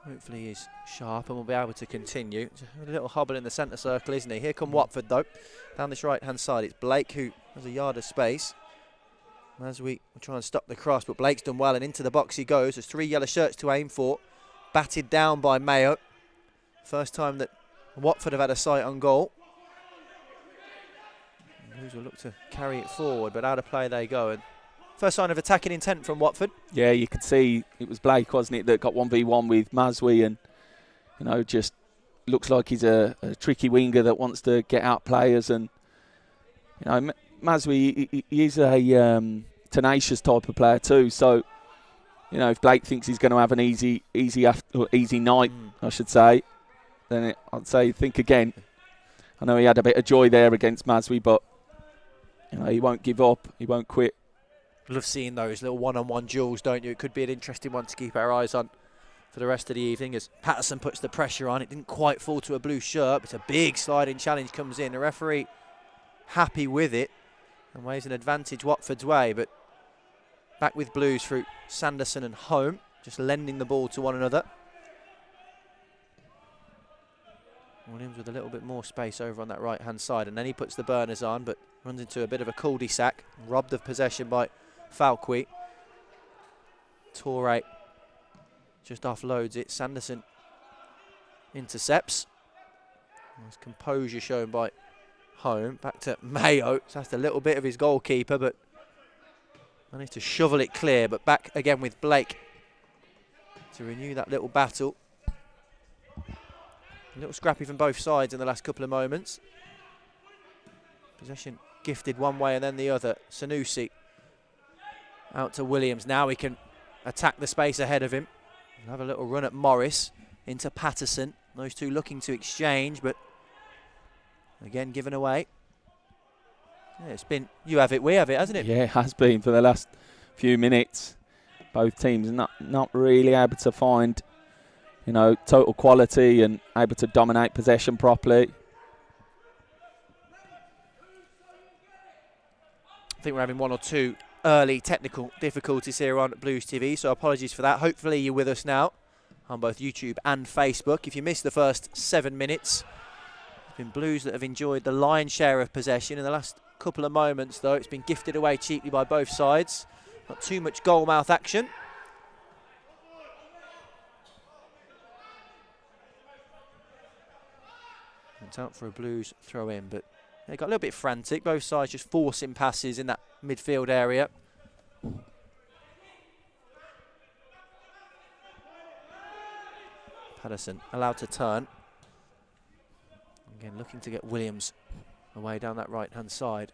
Hopefully he's sharp and will be able to continue. A little hobble in the centre circle, isn't he? Here come Watford, though. Down this right-hand side, it's Blake who has a yard of space. As we try and stop the cross, but Blake's done well, and into the box he goes. There's 3 yellow shirts to aim for. Batted down by Mayo. First time that Watford have had a sight on goal. Blues will look to carry it forward, but out of play they go. And first sign of attacking intent from Watford. Yeah, you could see it was Blake, wasn't it, that got 1v1 with Maswi, and just looks like he's a tricky winger that wants to get out players. And Maswi, he is a tenacious type of player too. So if Blake thinks he's going to have an easy night, I should say, then I'd say think again. I know he had a bit of joy there against Maswi, but he won't give up. He won't quit. Love seeing those little one-on-one duels, don't you? It could be an interesting one to keep our eyes on for the rest of the evening as Patterson puts the pressure on. It didn't quite fall to a blue shirt, but a big sliding challenge comes in. The referee happy with it and waves an advantage Watford's way, but back with Blues through Sanderson and Home, just lending the ball to one another. Williams with a little bit more space over on that right-hand side, and then he puts the burners on, but runs into a bit of a cul-de-sac, robbed of possession by Falqui. Torre just offloads it. Sanderson intercepts. Nice composure shown by Home. Back to Mayo. So that's a little bit of his goalkeeper, but managed to shovel it clear. But back again with Blake to renew that little battle. A little scrappy from both sides in the last couple of moments. Possession gifted one way and then the other. Sanusi out to Williams. Now he can attack the space ahead of him. He'll have a little run at Morris into Patterson. Those two looking to exchange, but again given away. Yeah, it's been you have it, we have it, hasn't it? Yeah, it has been for the last few minutes. Both teams not really able to find total quality and able to dominate possession properly. I think we're having one or two early technical difficulties here on Blues TV, so apologies for that. Hopefully you're with us now on both YouTube and Facebook. If you missed the first 7 minutes, it's been Blues that have enjoyed the lion's share of possession. In the last couple of moments, though, it's been gifted away cheaply by both sides. Not too much goal-mouth action. It's out for a Blues throw in, but they got a little bit frantic. Both sides just forcing passes in that midfield area. Patterson allowed to turn. Again, looking to get Williams away down that right-hand side.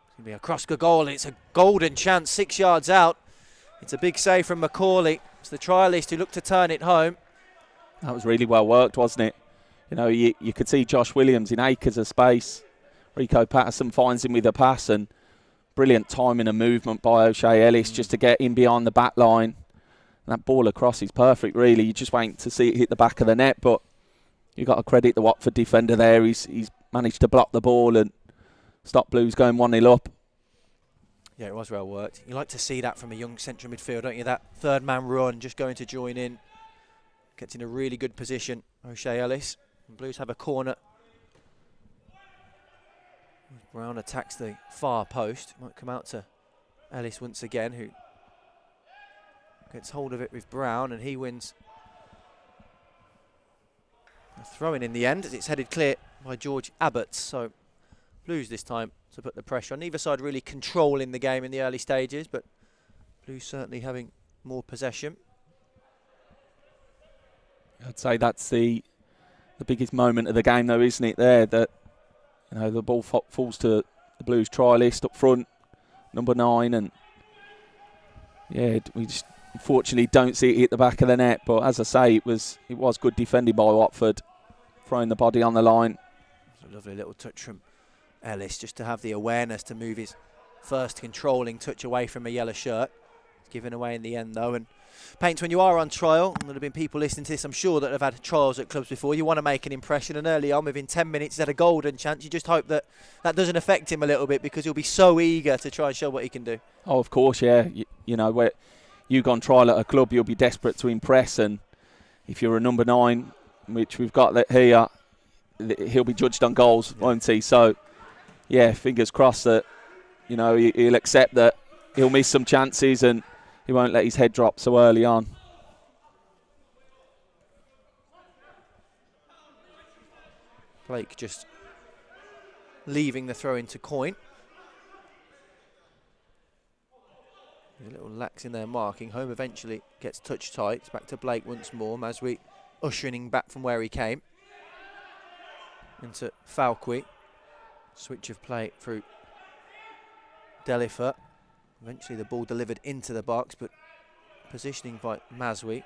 It's going to be a Kroska goal, and it's a golden chance 6 yards out. It's a big save from Macaulay. It's the trialist who looked to turn it home. That was really well worked, wasn't it? You could see Josh Williams in acres of space. Rico Patterson finds him with a pass, and brilliant timing and movement by O'Shea Ellis just to get in behind the back line. And that ball across is perfect, really. You're just waiting to see it hit the back of the net, but you've got to credit the Watford defender there. He's managed to block the ball and stop Blues going 1-0 up. Yeah, it was well worked. You like to see that from a young central midfield, don't you? That third man run, just going to join in. Gets in a really good position, O'Shea Ellis. And Blues have a corner. Brown attacks the far post. Might come out to Ellis once again, who gets hold of it with Brown, and he wins a throw-in the end as it's headed clear by George Abbott. So Blues this time to put the pressure on. Neither side really controlling the game in the early stages, but Blues certainly having more possession. I'd say that's the biggest moment of the game, though, isn't it? There, that the ball falls to the Blues trialist up front, number 9, and yeah, we just unfortunately don't see it hit the back of the net. But as I say, it was good defending by Watford, throwing the body on the line. It's a lovely little touch from Ellis, just to have the awareness to move his first controlling touch away from a yellow shirt. It's given away in the end, though. And Paints, when you are on trial, and there'll have been people listening to this, I'm sure, that have had trials at clubs before, you want to make an impression, and early on, within 10 minutes, he's had a golden chance. You just hope that that doesn't affect him a little bit, because he'll be so eager to try and show what he can do. Oh, of course, yeah. Where you go on trial at a club, you'll be desperate to impress, and if you're a number 9, which we've got here, he'll be judged on goals, won't he? So, yeah, fingers crossed that, you know, he'll accept that he'll miss some chances and he won't let his head drop so early on. Blake just leaving the throw into Coyne. A little lax in their marking. Home eventually gets touch tight. It's back to Blake once more. Mazwi ushering back from where he came. Into Falqui. Switch of play through Delifer. Eventually the ball delivered into the box, but positioning by Mazwi.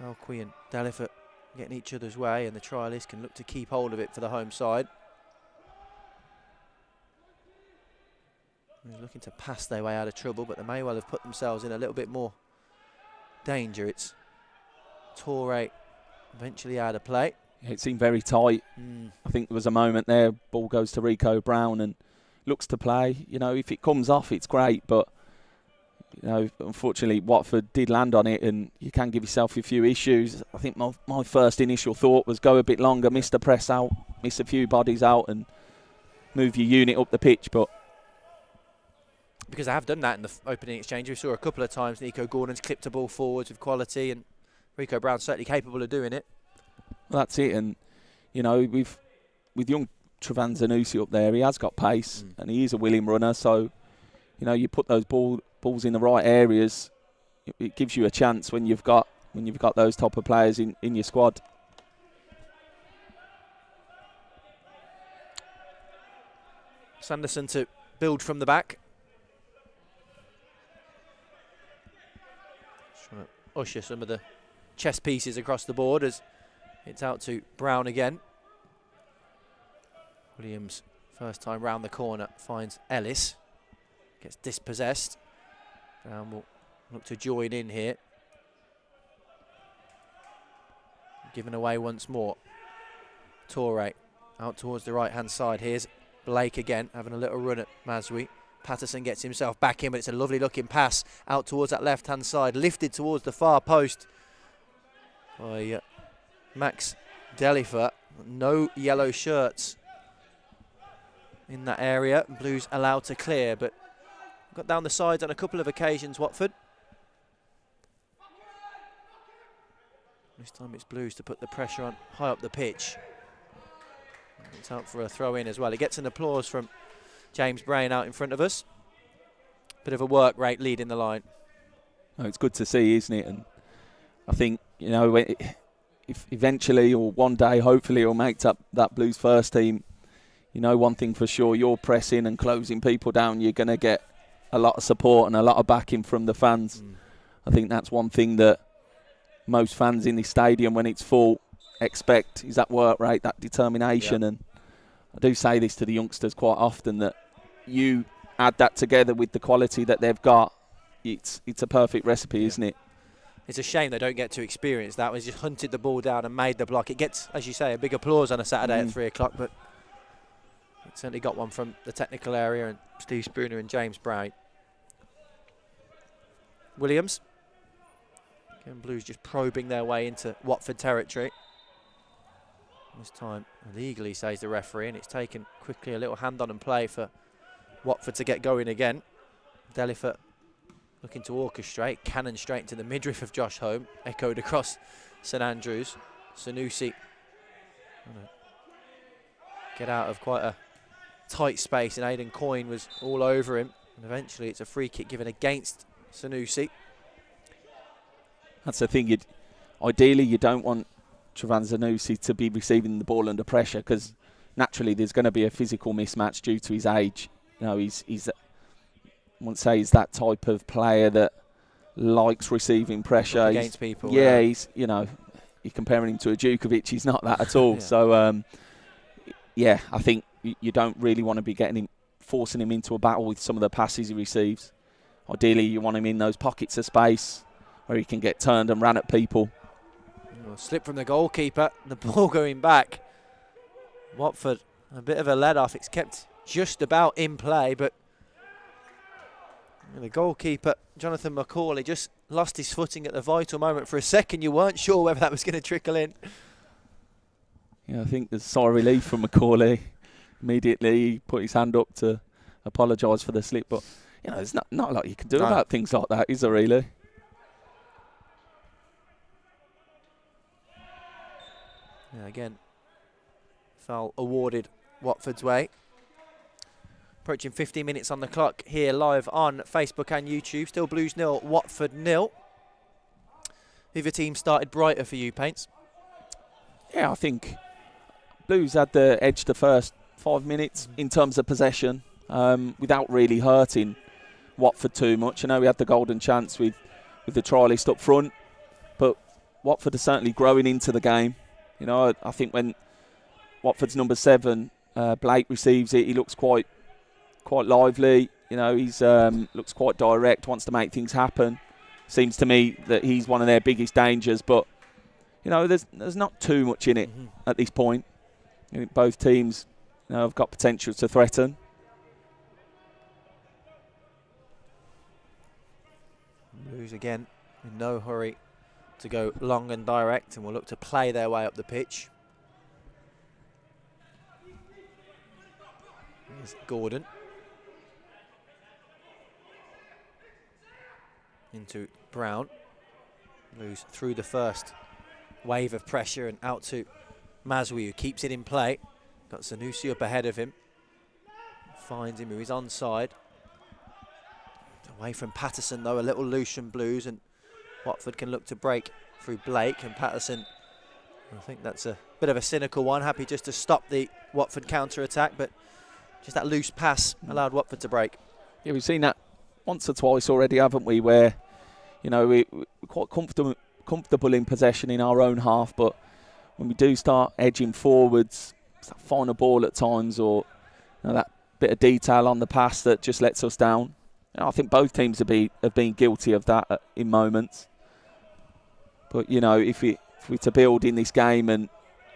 Falqui and Delifer getting each other's way, and the trialist can look to keep hold of it for the home side. He's looking to pass their way out of trouble, but they may well have put themselves in a little bit more danger. It's Torre eventually out of play. It seemed very tight. I think there was a moment there, ball goes to Rico Brown and looks to play. You know, if it comes off, it's great, but, you know, unfortunately, Watford did land on it, and you can give yourself a few issues. I think my first initial thought was go a bit longer, miss the press out, miss a few bodies out, and move your unit up the pitch, but... Because I have done that in the opening exchange. We saw a couple of times Nico Gordon's clipped a ball forwards with quality, and Rico Brown's certainly capable of doing it. Well, that's it, and, you know, with young Trevan Zanussi up there, he has got pace, and he is a willing runner, so, you know, you put those balls in the right areas, it gives you a chance when you've got those type of players in your squad. Sanderson to build from the back. Just trying to usher some of the chess pieces across the board as it's out to Brown again. Williams, first time round the corner, finds Ellis. Gets dispossessed. Brown will look to join in here. Given away once more. Torre out towards the right-hand side. Here's Blake again, having a little run at Mazwi. Patterson gets himself back in, but it's a lovely-looking pass out towards that left-hand side. Lifted towards the far post by Max Delifer. No yellow shirts in that area. Blues allowed to clear, but got down the sides on a couple of occasions, Watford. This time it's Blues to put the pressure on high up the pitch. It's out for a throw in as well. It gets an applause from James Brain out in front of us. Bit of a work rate leading the line. Oh, it's good to see, isn't it? And I think, you know, if eventually or one day, hopefully, he'll make that Blues first team, you know, one thing for sure, you're pressing and closing people down, you're going to get a lot of support and a lot of backing from the fans. I think that's one thing that most fans in this stadium, when it's full, expect, is that work rate, that determination. And I do say this to the youngsters quite often, that you add that together with the quality that they've got, it's a perfect recipe, isn't it? It's a shame they don't get to experience that. He's just hunted the ball down and made the block. It gets, as you say, a big applause on a Saturday at 3 o'clock, but it certainly got one from the technical area and Steve Spooner and James Brown. Williams. Again, Blues just probing their way into Watford territory. This time illegally, says the referee, and it's taken quickly a little hand on and play for Watford to get going again. Delifer looking to orchestrate, cannon straight into the midriff of Josh Home, echoed across St Andrews. Zanussi get out of quite a tight space, and Aidan Coyne was all over him, and eventually it's a free kick given against Zanussi. That's the thing, ideally you don't want Trevan Zanussi to be receiving the ball under pressure, because naturally there's going to be a physical mismatch due to his age. You know, he's I won't say he's that type of player that likes receiving pressure against people. Yeah, he's, you know, you're comparing him to a Djukovic, he's not that at all. So yeah, I think you don't really want to be forcing him into a battle with some of the passes he receives. Ideally you want him in those pockets of space where he can get turned and ran at people. Slip from the goalkeeper, the ball going back. Watford, a bit of a let off. It's kept just about in play, but And the goalkeeper, Jonathan McCauley, just lost his footing at the vital moment. For a second, you weren't sure whether that was going to trickle in. Yeah, I think there's a sigh of relief from McCauley. Immediately he put his hand up to apologise for the slip. But, there's not a lot you can do about things like that, is there, really? Yeah, again, foul awarded Watford's way. Approaching 15 minutes on the clock here live on Facebook and YouTube. Still Blues 0, Watford 0. Who've your team started brighter for you, Paints? Yeah, I think Blues had the edge the first 5 minutes in terms of possession without really hurting Watford too much. I know we had the golden chance with the trialist up front, but Watford are certainly growing into the game. I think when Watford's number 7, Blake, receives it, he looks quite lively. He's looks quite direct, wants to make things happen. Seems to me that he's one of their biggest dangers, but there's not too much in it at this point. I think both teams have got potential to threaten. Blues again in no hurry to go long and direct, and will look to play their way up the pitch. Here's Gordon. Into Brown. Blues through the first wave of pressure and out to Mazwi, who keeps it in play. Got Sanusi up ahead of him. Finds him, who is onside. Away from Patterson though, a little loose from Blues, and Watford can look to break through Blake, and Patterson, I think that's a bit of a cynical one, happy just to stop the Watford counter-attack, but just that loose pass allowed Watford to break. Yeah, we've seen that once or twice already, haven't we, where we're quite comfortable in possession in our own half, but when we do start edging forwards, it's that final ball at times, or that bit of detail on the pass that just lets us down. I think both teams have been guilty of that in moments. But, if we're to build in this game and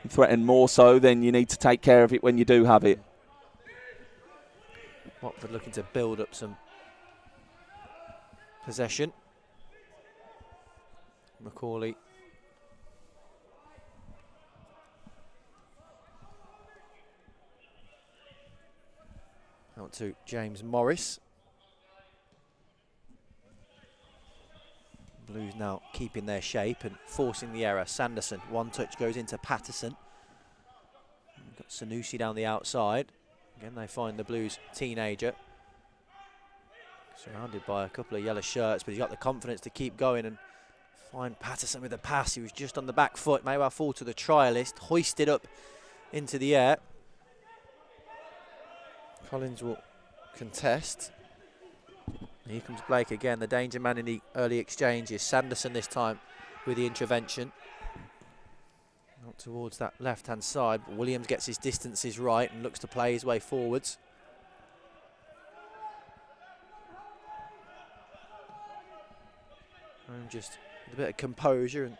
threaten more so, then you need to take care of it when you do have it. Watford looking to build up some possession. McCauley. Out to James Morris. Blues now keeping their shape and forcing the error. Sanderson, one touch goes into Patterson. We've got Sanusi down the outside. Again, they find the Blues teenager. Surrounded by a couple of yellow shirts, but he's got the confidence to keep going and find Patterson with a pass. He was just on the back foot, may well fall to the trialist, hoisted up into the air. Collins will contest. Here comes Blake again, the danger man in the early exchanges. Sanderson this time with the intervention. Not towards that left-hand side, but Williams gets his distances right and looks to play his way forwards. And just with a bit of composure and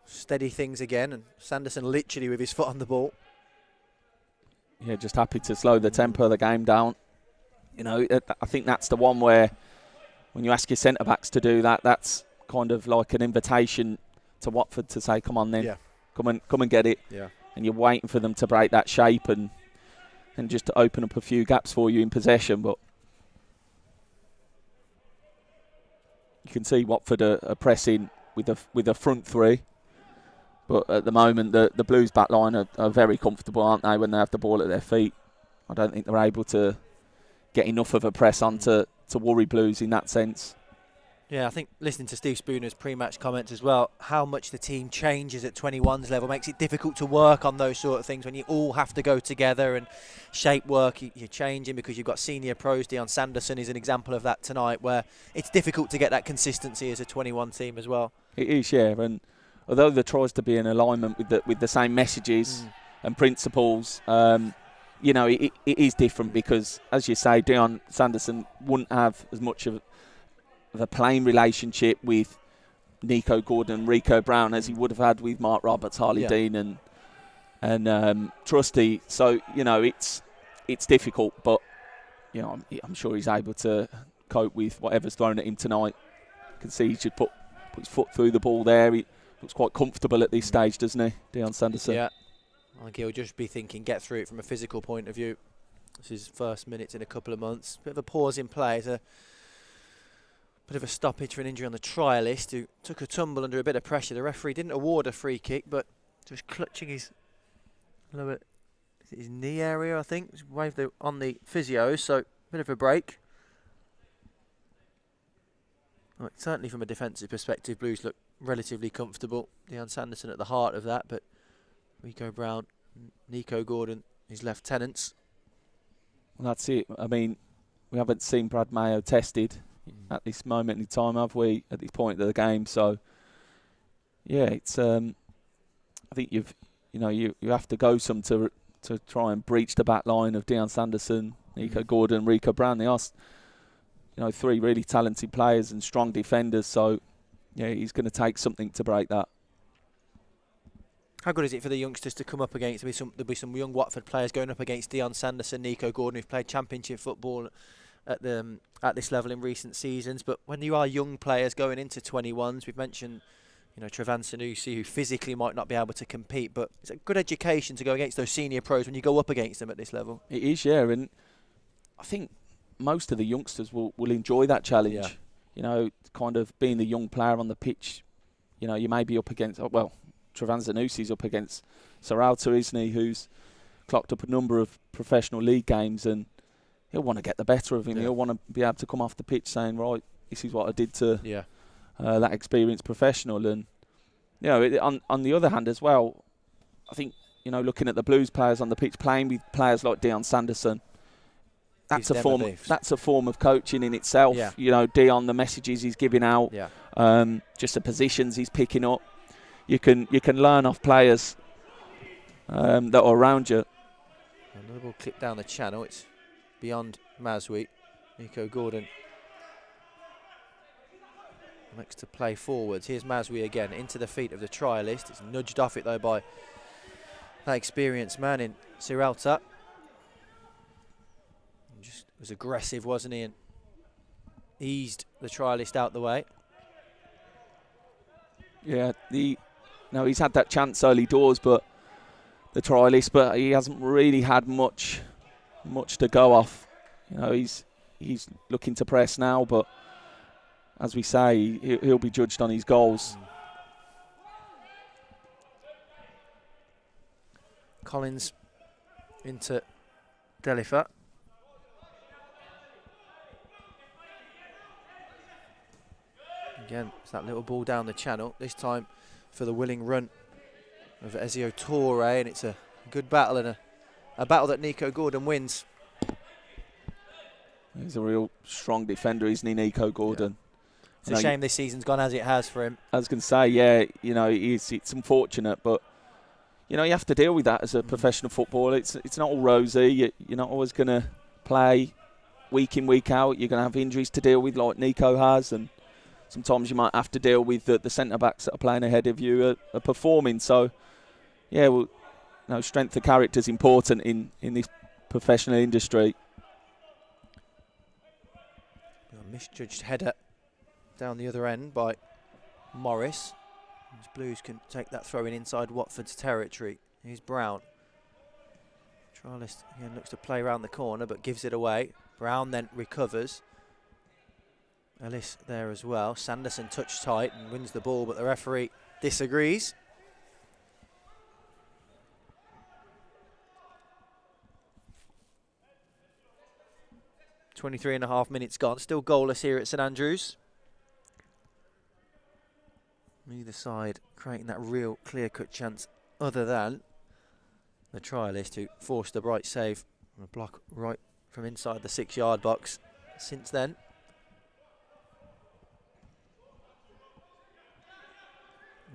steady things again, and Sanderson literally with his foot on the ball. Yeah, just happy to slow the tempo of the game down. I think that's the one where when you ask your centre-backs to do that, that's kind of like an invitation to Watford to say, come on then, come and get it. Yeah. And you're waiting for them to break that shape and just to open up a few gaps for you in possession. But you can see Watford are pressing with the front three. But at the moment, the Blues back line are very comfortable, aren't they, when they have the ball at their feet. I don't think they're able to get enough of a press on to worry Blues in that sense. Yeah, I think listening to Steve Spooner's pre-match comments as well, how much the team changes at 21s level makes it difficult to work on those sort of things when you all have to go together and shape work. You're changing because you've got senior pros. Dion Sanderson is an example of that tonight, where it's difficult to get that consistency as a 21 team as well. It is, yeah, and although there tries to be an alignment with the same messages and principles, it is different because, as you say, Dion Sanderson wouldn't have as much of a playing relationship with Nico Gordon, Rico Brown as he would have had with Mark Roberts, Harley Dean and Trusty. So, it's difficult, but, I'm sure he's able to cope with whatever's thrown at him tonight. You can see he should put his foot through the ball there. He looks quite comfortable at this stage, doesn't he, Deion Sanderson? Yeah, I think he'll just be thinking, get through it from a physical point of view. This is his first minutes in a couple of months. Bit of a pause in play. It's a bit of a stoppage for an injury on the trialist who took a tumble under a bit of pressure. The referee didn't award a free kick, but just clutching his lower, his knee area, I think. Just waved on the physio, so bit of a break. Well, certainly from a defensive perspective, Blues look relatively comfortable. Deion Sanderson at the heart of that, but Rico Brown, Nico Gordon, his lieutenants. Well, that's it. I mean, we haven't seen Brad Mayo tested at this moment in time, have we? At this point of the game, so yeah, it's. I think you have to go some to try and breach the back line of Deion Sanderson, Nico Gordon, Rico Brown. They are, three really talented players and strong defenders. So yeah, he's going to take something to break that. How good is it for the youngsters to come up against? There'll be some young Watford players going up against Deion Sanderson, Nico Gordon, who've played Championship football at this level in recent seasons. But when you are young players going into 21s, we've mentioned, Trevan Sanusi, who physically might not be able to compete, but it's a good education to go against those senior pros when you go up against them at this level. It is, yeah, and I think most of the youngsters will enjoy that challenge. Yeah. Kind of being the young player on the pitch. You may be up against, Trevan Sanusi's up against Sarauta, isn't he, who's clocked up a number of professional league games, and he'll want to get the better of him. Yeah. He'll want to be able to come off the pitch saying, right, this is what I did to that experienced professional. And, on the other hand as well, I think, looking at the Blues players on the pitch, playing with players like Deion Sanderson, that's a form of coaching in itself. Yeah. Deion, the messages he's giving out, just the positions he's picking up. You can learn off players that are around you. Another ball clipped down the channel. It's beyond Maswi. Nico Gordon next to play forwards. Here's Maswi again into the feet of the trialist. It's nudged off it though by that experienced man in Siralta. Just was aggressive, wasn't he, and eased the trialist out the way. Yeah, he's had that chance early doors, but the trialist, but he hasn't really had much to go off. He's looking to press now, but as we say, he'll be judged on his goals. Collins into Delifa. Again, it's that little ball down the channel, this time for the willing run of Ezio Torre, and it's a good battle and a battle that Nico Gordon wins. He's a real strong defender, isn't he, Nico Gordon? It's a shame this season's gone as it has for him. I was going to say, it's unfortunate, but you have to deal with that as a professional footballer. It's not all rosy. You're not always going to play week in, week out. You're going to have injuries to deal with like Nico has, and sometimes you might have to deal with the centre-backs that are playing ahead of you are performing. So, strength of character is important in this professional industry. A misjudged header down the other end by Morris. As Blues can take that throw in inside Watford's territory. Here's Brown. Trialist again looks to play around the corner but gives it away. Brown then recovers. Ellis there as well. Sanderson touched tight and wins the ball, but the referee disagrees. .23.5 minutes gone. Still goalless here at St Andrews. Neither side creating that real clear-cut chance other than the trialist who forced a bright save on a block right from inside the 6-yard box. Since then,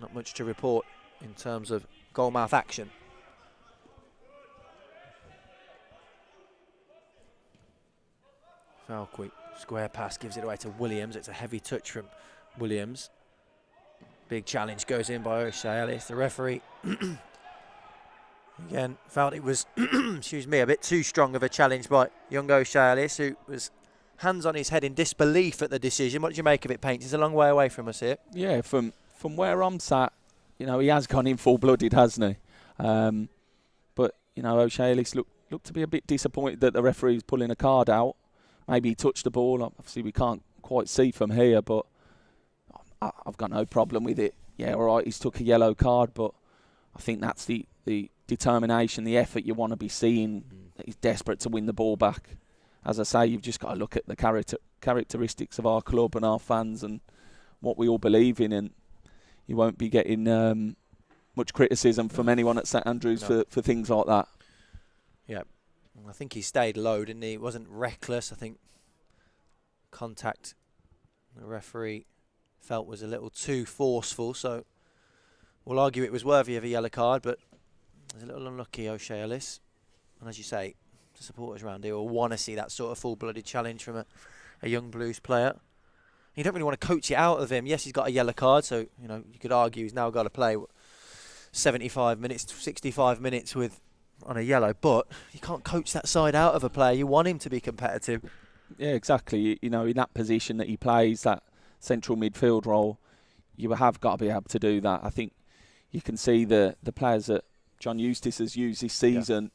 not much to report in terms of goalmouth action. Falqui, square pass, gives it away to Williams. It's a heavy touch from Williams. Big challenge goes in by O'Shea Ellis. The referee, again, felt it was, excuse me, a bit too strong of a challenge by young O'Shea Ellis, who was hands on his head in disbelief at the decision. What did you make of it, Paints? He's a long way away from us here. Yeah, from where I'm sat, he has gone in full-blooded, hasn't he? But, O'Shea Ellis looked to be a bit disappointed that the referee's pulling a card out. Maybe he touched the ball. Obviously, we can't quite see from here, but I've got no problem with it. Yeah, all right, he's took a yellow card, but I think that's the determination, the effort you want to be seeing. He's desperate to win the ball back. As I say, you've just got to look at the characteristics of our club and our fans and what we all believe in, and you won't be getting much criticism from anyone at St Andrews for things like that. Yeah, I think he stayed low, didn't he? He wasn't reckless. I think contact the referee felt was a little too forceful, so we'll argue it was worthy of a yellow card, but it's a little unlucky, O'Shea Ellis. And as you say, the supporters around here will want to see that sort of full-blooded challenge from a young Blues player. You don't really want to coach it out of him. Yes, he's got a yellow card, so you could argue he's now got to play 75 minutes, 65 minutes on a yellow, but you can't coach that side out of a player. You want him to be competitive. Yeah, exactly. In that position that he plays, that central midfield role, you have got to be able to do that. I think you can see the players that John Eustace has used this season.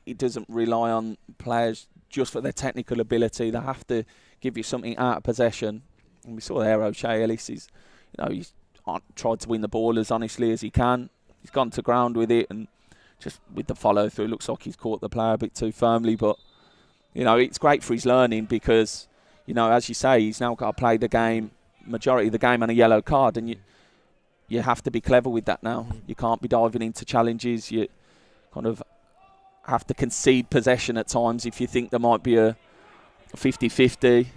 He doesn't rely on players just for their technical ability. They have to give you something out of possession. And we saw there O'Shea Ellis, he's tried to win the ball as honestly as he can. He's gone to ground with it, and just with the follow through, it looks like he's caught the player a bit too firmly. But it's great for his learning because as you say, he's now got to play the game, majority of the game, on a yellow card, and you have to be clever with that now. You can't be diving into challenges. You kind of have to concede possession at times if you think there might be a 50-50.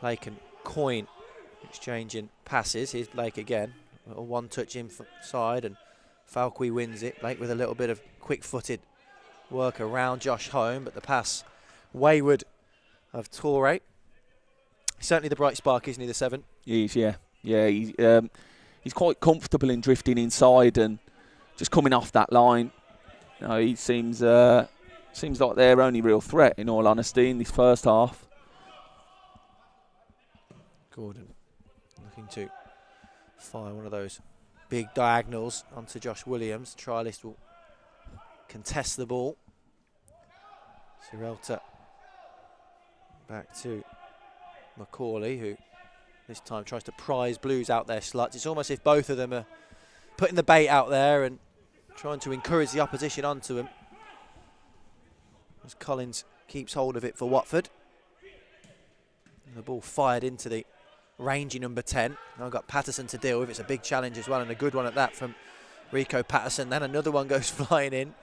Blake and Coyne exchanging passes. Here's Blake again. A one-touch inside, and Falqui wins it. Blake with a little bit of quick-footed work around Josh Home, but the pass wayward of Torre. Certainly the bright spark, isn't he, the 7? He's quite comfortable in drifting inside and just coming off that line. He seems like their only real threat, in all honesty, in this first half. Gordon looking to fire one of those big diagonals onto Josh Williams. Trialist will contest the ball. Sirelta back to Macaulay, who this time tries to prize Blues out their sluts. It's almost as if both of them are putting the bait out there and trying to encourage the opposition onto him. As Collins keeps hold of it for Watford. And the ball fired into the rangy number 10. Now got Patterson to deal with. It's a big challenge as well, and a good one at that from Rico Patterson. Then another one goes flying in.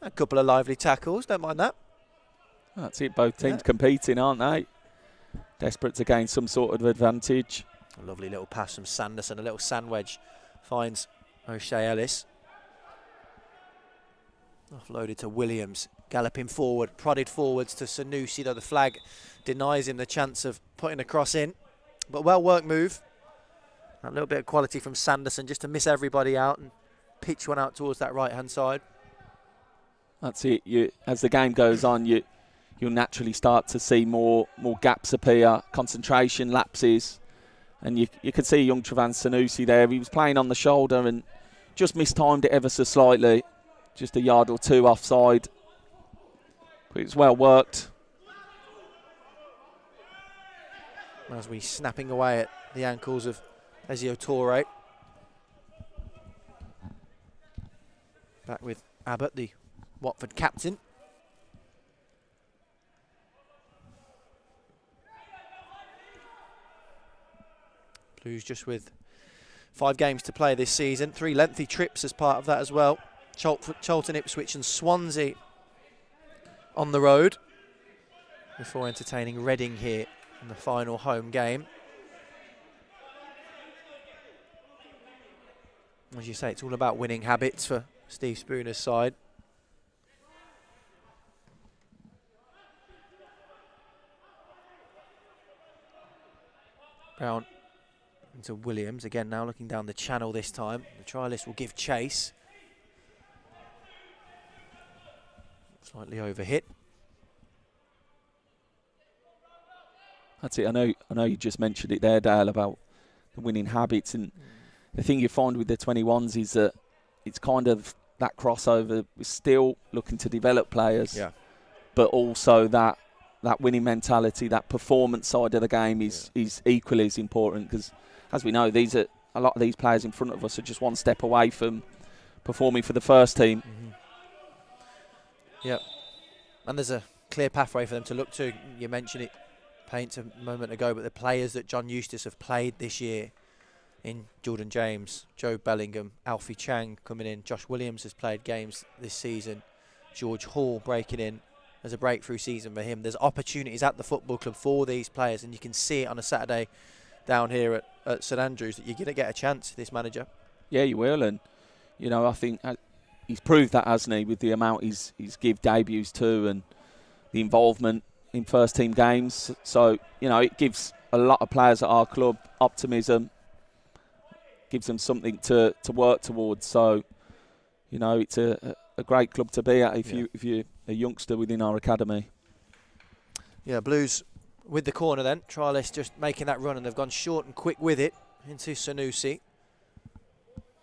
A couple of lively tackles, don't mind that. That's it, both teams competing, aren't they? Desperate to gain some sort of advantage. A lovely little pass from Sanderson, a little sand wedge finds O'Shea Ellis. Offloaded to Williams, galloping forward, prodded forwards to Sanusi, though the flag denies him the chance of putting a cross in. But well worked move. A little bit of quality from Sanderson just to miss everybody out and pitch one out towards that right-hand side. That's it. As the game goes on, you'll naturally start to see more gaps appear, concentration lapses, and you can see young Travan Sanusi there. He was playing on the shoulder and just mistimed it ever so slightly, just a yard or two offside. But it's well worked. As we snapping away at the ankles of Ezio Torre. Back with Abbott, the Watford captain. Blues just with 5 games to play this season. 3 lengthy trips as part of that as well. Charlton, Ipswich and Swansea on the road before entertaining Reading here in the final home game. As you say, it's all about winning habits for Steve Spooner's side. Brown into Williams, again now looking down the channel this time. The trialist will give chase. Slightly overhit. That's it. I know you just mentioned it there, Dale, about the winning habits. And the thing you find with the 21s is that it's kind of that crossover. We're still looking to develop players, but also that winning mentality, that performance side of the game is equally as important, because, as we know, a lot of these players in front of us are just one step away from performing for the first team. Yep. And there's a clear pathway for them to look to. You mentioned it, Paints, a moment ago, but the players that John Eustace have played this year, in Jordan James, Joe Bellingham, Alfie Chang coming in, Josh Williams has played games this season, George Hall breaking in as a breakthrough season for him. There's opportunities at the football club for these players, and you can see it on a Saturday down here at St Andrews that you're going to get a chance, this manager. Yeah, you will, and I think he's proved that, hasn't he, with the amount he's give debuts to and the involvement in first team games. So, it gives a lot of players at our club optimism, gives them something to work towards. So, it's a great club to be at if you're a youngster within our academy. Yeah, Blues with the corner then. Trialist just making that run, and they've gone short and quick with it into Sanusi.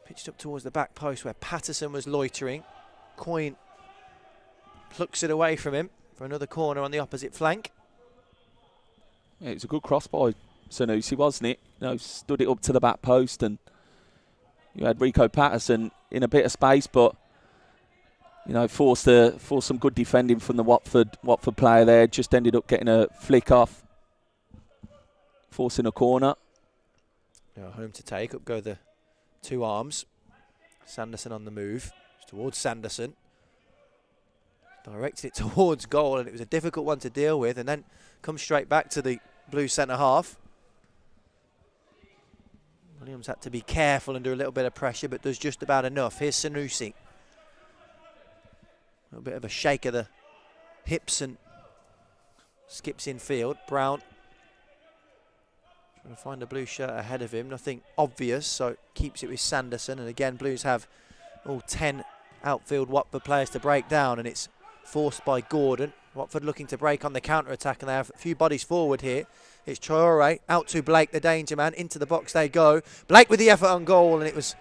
Pitched up towards the back post where Patterson was loitering. Coyne plucks it away from him for another corner on the opposite flank. Yeah, it was a good cross by Sanusi, wasn't it? Stood it up to the back post, and you had Rico Patterson in a bit of space, but forced some good defending from the Watford player there. Just ended up getting a flick off, forcing a corner. Now home to take. Up go the two arms. Sanderson on the move. It's towards Sanderson. Directed it towards goal, and it was a difficult one to deal with, and then comes straight back to the Blues centre half. Williams had to be careful under a little bit of pressure, but does just about enough. Here's Sanusi. A little bit of a shake of the hips and skips in field. Brown trying to find a blue shirt ahead of him. Nothing obvious, so keeps it with Sanderson. And again, Blues have all 10 outfield Watford players to break down, and it's forced by Gordon. Watford looking to break on the counter-attack, and they have a few bodies forward here. It's Traore out to Blake, the danger man. Into the box they go. Blake with the effort on goal, and it was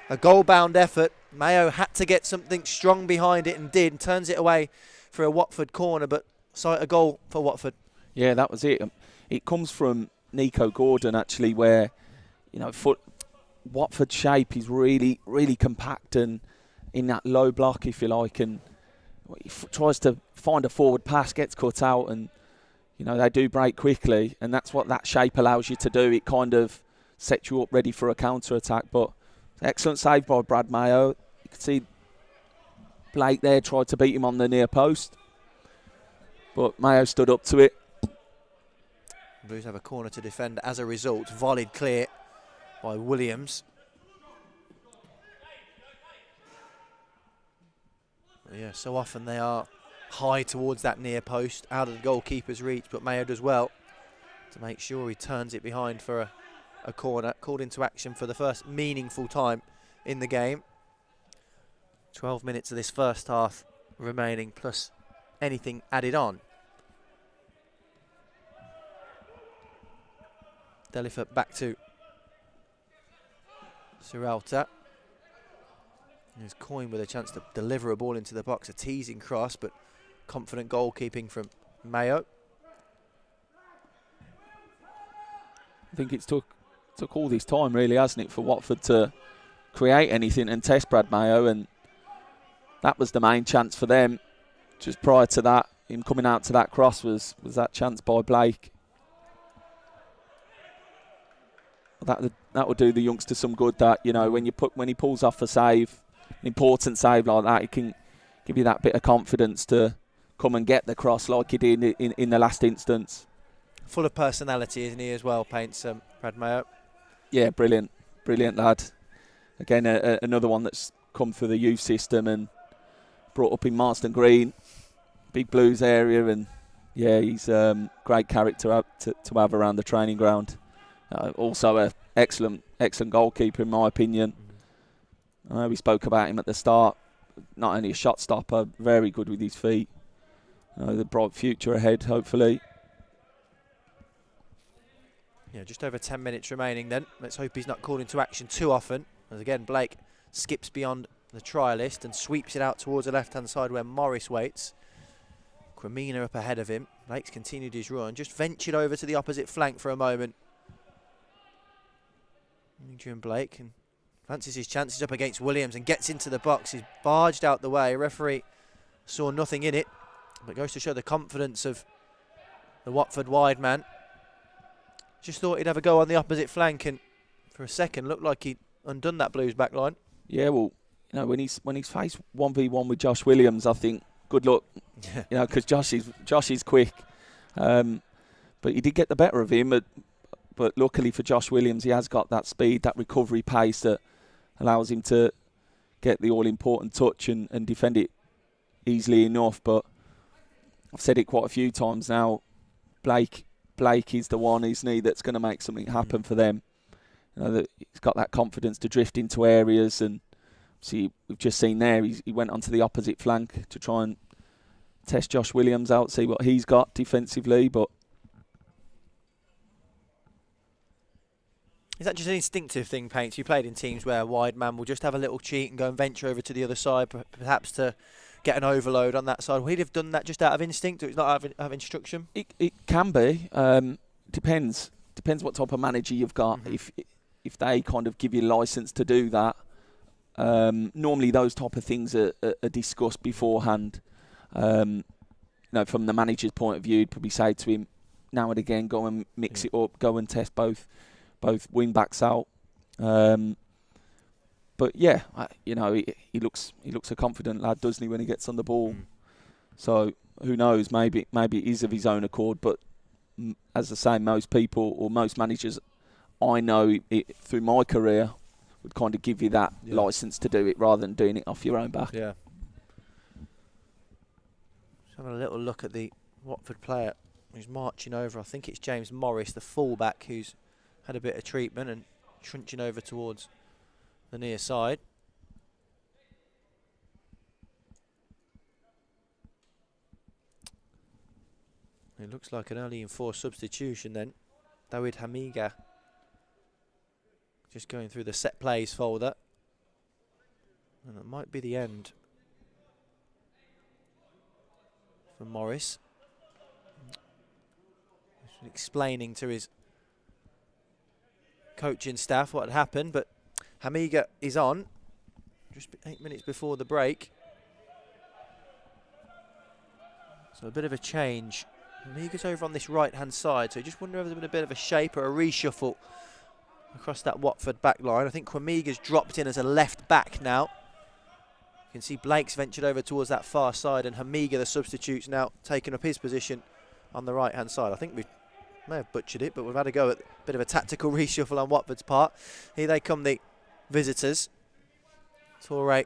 a goal-bound effort. Mayo had to get something strong behind it and did, and turns it away for a Watford corner, but saw a goal for Watford. Yeah, that was it. It comes from Nico Gordon, actually, where, Watford's shape is really, really compact and in that low block, if you like, and he tries to find a forward pass, gets cut out, and they do break quickly, and that's what that shape allows you to do. It kind of sets you up ready for a counter-attack. But excellent save by Brad Mayo. You could see Blake there tried to beat him on the near post, but Mayo stood up to it. Blues have a corner to defend as a result. Volleyed clear by Williams. Yeah, so often they are high towards that near post, out of the goalkeeper's reach, but Mayo does well to make sure he turns it behind for a corner. Called into action for the first meaningful time in the game. 12 minutes of this first half remaining, plus anything added on. Delifert back to Serralta. There's Coyne with a chance to deliver a ball into the box, a teasing cross, but confident goalkeeping from Mayo. I think it's took all this time, really, hasn't it, for Watford to create anything and test Brad Mayo, and that was the main chance for them. Just prior to that, him coming out to that cross was that chance by Blake. That would do the youngster some good. That when he pulls off a save, an important save like that, it can give you that bit of confidence to come and get the cross like he did in the last instance. Full of personality, isn't he, as well, Paints, Brad Mayo? Yeah, brilliant lad. Again, another one that's come through the youth system and brought up in Marston Green, big Blues area, and yeah, he's great character to have around the training ground. Also an excellent goalkeeper, in my opinion. We spoke about him at the start. Not only a shot stopper, very good with his feet. the bright future ahead, hopefully. Yeah, just over 10 minutes remaining then. Let's hope he's not called into action too often. As again, Blake skips beyond the try list and sweeps it out towards the left-hand side where Morris waits. Cremina up ahead of him. Blake's continued his run, just ventured over to the opposite flank for a moment. Adrian Blake and fancies his chances up against Williams and gets into the box. He's barged out the way. Referee saw nothing in it, but goes to show the confidence of the Watford wide man. Just thought he'd have a go on the opposite flank, and for a second looked like he'd undone that Blues back line. Yeah, well, when he's faced 1v1 with Josh Williams, I think good luck. Because Josh is quick, but he did get the better of him. But luckily for Josh Williams, he has got that speed, that recovery pace that allows him to get the all-important touch and defend it easily enough. But I've said it quite a few times now. Blake is the one, isn't he, that's going to make something happen for them. That he's got that confidence to drift into areas, and see, we've just seen there he went onto the opposite flank to try and test Josh Williams out, see what he's got defensively. But is that just an instinctive thing, Paints? You played in teams where a wide man will just have a little cheat and go and venture over to the other side, perhaps to get an overload on that side. Will he have done that just out of instinct, or it's not out of instruction? It can be. Depends what type of manager you've got. If they kind of give you license to do that, normally those type of things are discussed beforehand. From the manager's point of view, you'd probably say to him, now and again, go and mix it up, go and test both wing backs out. But yeah, he looks a confident lad, doesn't he, when he gets on the ball? So who knows? Maybe it is of his own accord. But as I say, most people or most managers I know through my career would kind of give you that license to do it rather than doing it off your own back. Yeah. Just having a little look at the Watford player who's marching over. I think it's James Morris, the fullback, who's had a bit of treatment and trunching over towards the near side. It looks like an early enforced substitution then. David Hamiga just going through the set plays folder. And it might be the end for Morris. He's explaining to his coaching staff what had happened, but Hamiga is on just 8 minutes before the break. So a bit of a change. Hamiga's over on this right-hand side, so you just wonder if there's been a bit of a shape or a reshuffle across that Watford back line. I think Kwamiga's dropped in as a left back now. You can see Blake's ventured over towards that far side, and Hamiga, the substitute's now taken up his position on the right-hand side. I think we may have butchered it, but we've had a go at a bit of a tactical reshuffle on Watford's part. Here they come, the visitors. Torre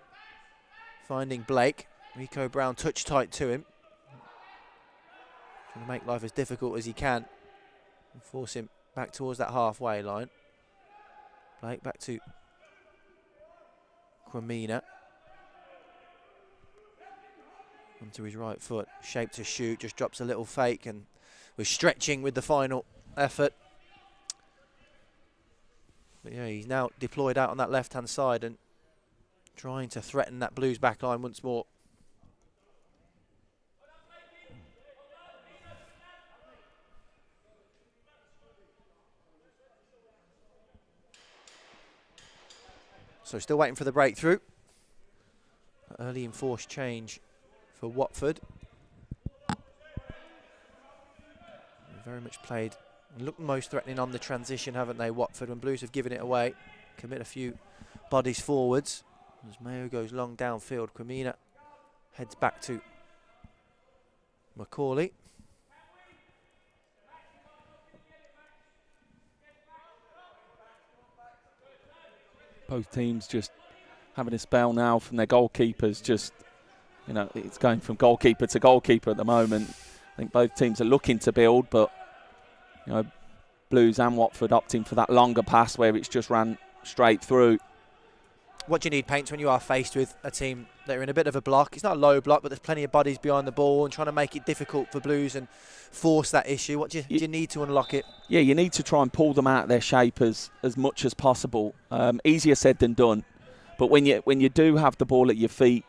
finding Blake. Rico Brown touch tight to him. Trying to make life as difficult as he can and force him back towards that halfway line. Blake back to Cremina. Onto his right foot. Shape to shoot, just drops a little fake and was stretching with the final effort. But yeah, he's now deployed out on that left-hand side and trying to threaten that Blues back line once more. So still waiting for the breakthrough. Early enforced change for Watford. Very much played, looked most threatening on the transition, haven't they, Watford, when Blues have given it away. Commit a few bodies forwards. As Mayo goes long downfield, Cremina heads back to Macaulay. Both teams just having a spell now from their goalkeepers. Just, it's going from goalkeeper to goalkeeper at the moment. I think both teams are looking to build, but Blues and Watford opting for that longer pass where it's just ran straight through. what do you need, Paints, when you are faced with a team that are in a bit of a block? It's not a low block, but there's plenty of bodies behind the ball and trying to make it difficult for Blues and force that issue. What do you need to unlock it? Yeah, you need to try and pull them out of their shape as much as possible. Easier said than done. But when you do have the ball at your feet,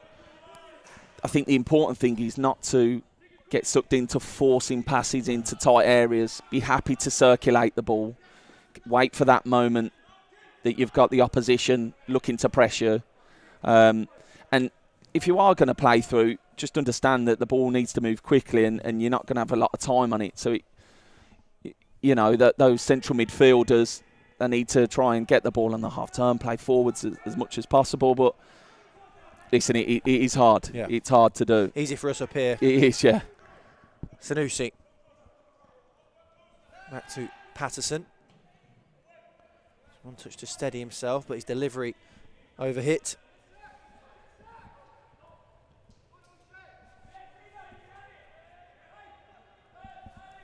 I think the important thing is not to get sucked into forcing passes into tight areas. Be happy to circulate the ball. Wait for that moment that you've got the opposition looking to pressure. And if you are going to play through, just understand that the ball needs to move quickly and you're not going to have a lot of time on it. So, that those central midfielders, they need to try and get the ball on the half-turn, play forwards as much as possible. But, listen, it is hard. Yeah. It's hard to do. Easy for us up here. It is, yeah. Sanusi. Back to Patterson. One touch to steady himself, but his delivery overhit.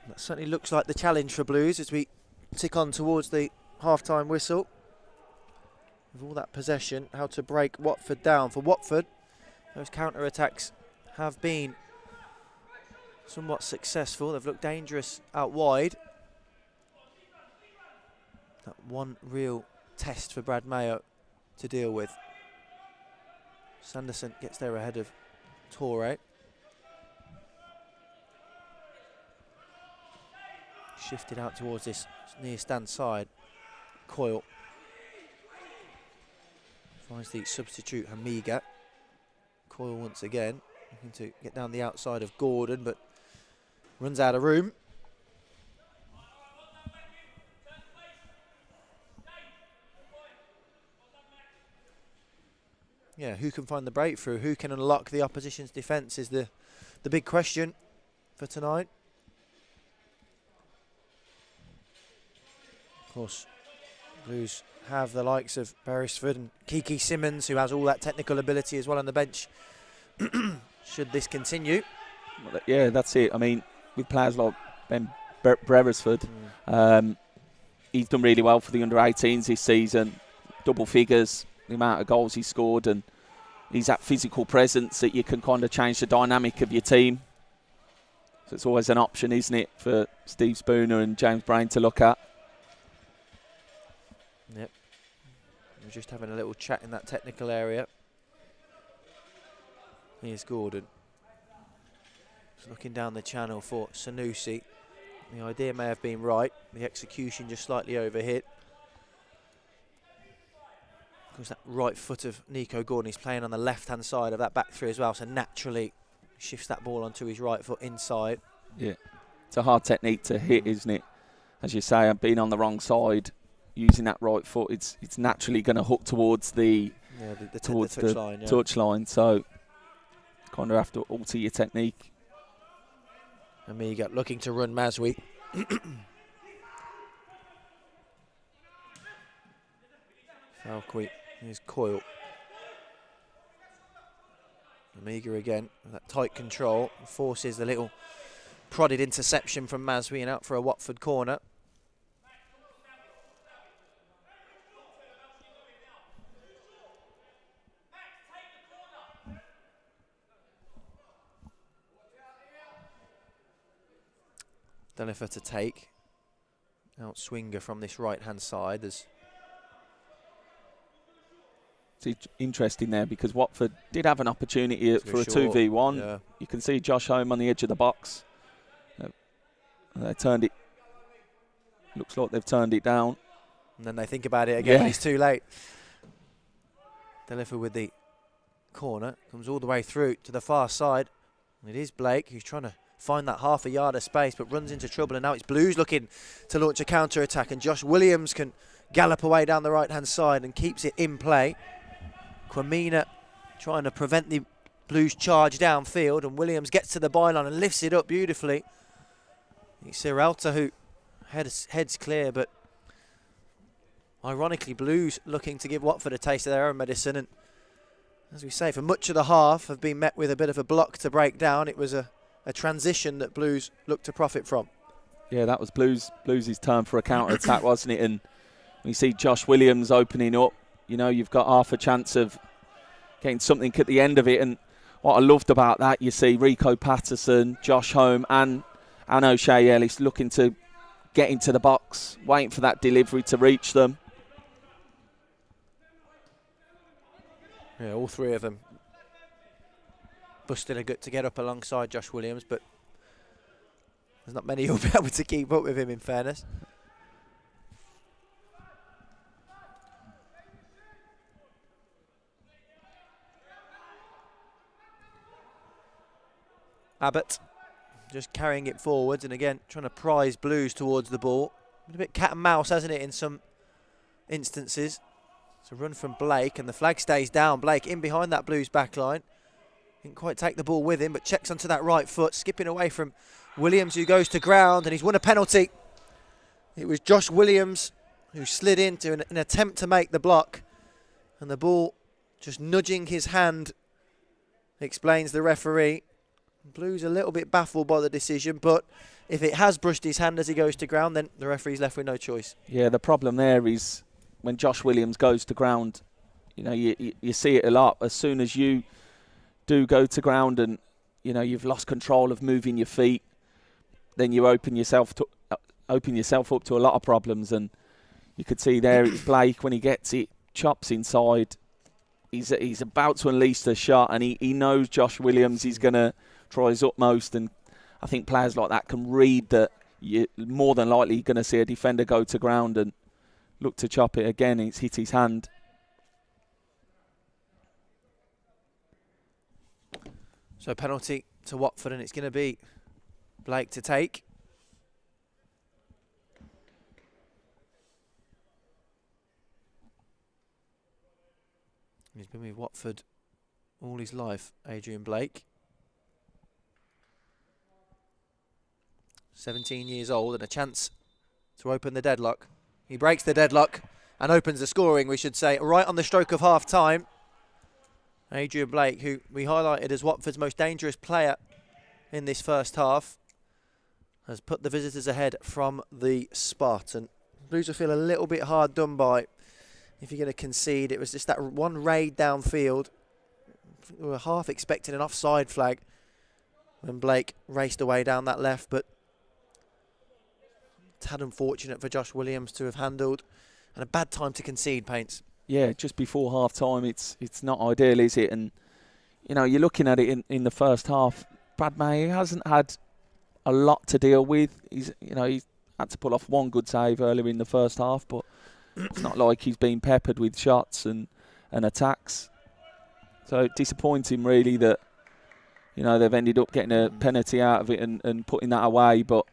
That certainly looks like the challenge for Blues as we tick on towards the half-time whistle. With all that possession, how to break Watford down. For Watford, those counter-attacks have been somewhat successful. They've looked dangerous out wide. That one real test for Brad Mayo to deal with. Sanderson gets there ahead of Torre. Shifted out towards this near stand side. Coyle finds the substitute Hamiga. Coyle once again looking to get down the outside of Gordon, but runs out of room. Yeah, who can find the breakthrough? Who can unlock the opposition's defence is the big question for tonight. Of course, Blues have the likes of Beresford and Kiki Simmons, who has all that technical ability as well on the bench. Should this continue? Well, yeah, that's it. I mean, with players like Ben Beresford, he's done really well for the under-18s this season. Double figures, the amount of goals he scored, and he's that physical presence that you can kind of change the dynamic of your team. So it's always an option, isn't it, for Steve Spooner and James Brain to look at. Yep. We're just having a little chat in that technical area. Here's Gordon. Just looking down the channel for Sanusi. The idea may have been right. The execution just slightly overhit. Of course, that right foot of Nico Gordon, he's playing on the left-hand side of that back three as well, so naturally shifts that ball onto his right foot inside. Yeah, it's a hard technique to hit, isn't it? As you say, I've been on the wrong side, using that right foot, it's naturally going to hook towards the touch line. So kind of have to alter your technique. Amiga looking to run Maswi. Falqui, here's Coyle. Amiga again, with that tight control, forces the little prodded interception from Maswi and out for a Watford corner. Delifer to take. Out Swinger from this right-hand side. There's it's interesting there because Watford did have an opportunity for a 2v1. Yeah. You can see Josh Home on the edge of the box. They turned it. Looks like they've turned it down. And then they think about it again. Yeah. It's too late. Delifer with the corner. Comes all the way through to the far side. It is Blake who's trying to find that half a yard of space, but runs into trouble. And now it's Blues looking to launch a counter-attack. And Josh Williams can gallop away down the right-hand side and keeps it in play. Kwamina trying to prevent the Blues charge downfield, and Williams gets to the byline and lifts it up beautifully. It's Serralta who heads clear, but ironically Blues looking to give Watford a taste of their own medicine, and as we say, for much of the half have been met with a bit of a block to break down. It was a transition that Blues looked to profit from. Yeah, that was Blues' turn for a counter-attack, wasn't it? And we see Josh Williams opening up. you know, you've got half a chance of getting something at the end of it. And what I loved about that, you see Rico Patterson, Josh Home and O'Shea Ellis looking to get into the box, waiting for that delivery to reach them. Yeah, all three of them busted a gut to get up alongside Josh Williams, but there's not many who'll be able to keep up with him, in fairness. Abbott just carrying it forwards, and again trying to prise Blues towards the ball. A bit cat and mouse, hasn't it, in some instances. It's a run from Blake, and the flag stays down. Blake in behind that Blues back line. Didn't quite take the ball with him, but checks onto that right foot, skipping away from Williams, who goes to ground, and he's won a penalty. It was Josh Williams who slid into an attempt to make the block, and the ball just nudging his hand, explains the referee. Blues a little bit baffled by the decision, but if it has brushed his hand as he goes to ground, then the referee's left with no choice. Yeah, the problem there is when Josh Williams goes to ground, you know, you see it a lot. As soon as you do go to ground and, you know, you've lost control of moving your feet, then you open yourself up to a lot of problems. And you could see there it's Blake, when he gets it, chops inside. He's about to unleash the shot, and he knows Josh Williams is going to try his utmost. And I think players like that can read that you're more than likely going to see a defender go to ground and look to chop it again. It's hit his hand. So penalty to Watford, and it's going to be Blake to take. He's been with Watford all his life, Adrian Blake. 17 years old and a chance to open the deadlock. He breaks the deadlock and opens the scoring, we should say, right on the stroke of half-time. Adrian Blake, who we highlighted as Watford's most dangerous player in this first half, has put the visitors ahead from the spot. And Blues will feel a little bit hard done by if you're going to concede. It was just that one raid downfield. We were half expecting an offside flag when Blake raced away down that left, but it's had unfortunate for Josh Williams to have handled, and a bad time to concede, Paints. Yeah, just before half time, it's not ideal, is it? And you know, you're looking at it in the first half. Brad May hasn't had a lot to deal with. He's had to pull off one good save earlier in the first half, but it's not like he's been peppered with shots and attacks. So disappointing, really, that you know they've ended up getting a penalty out of it and putting that away. But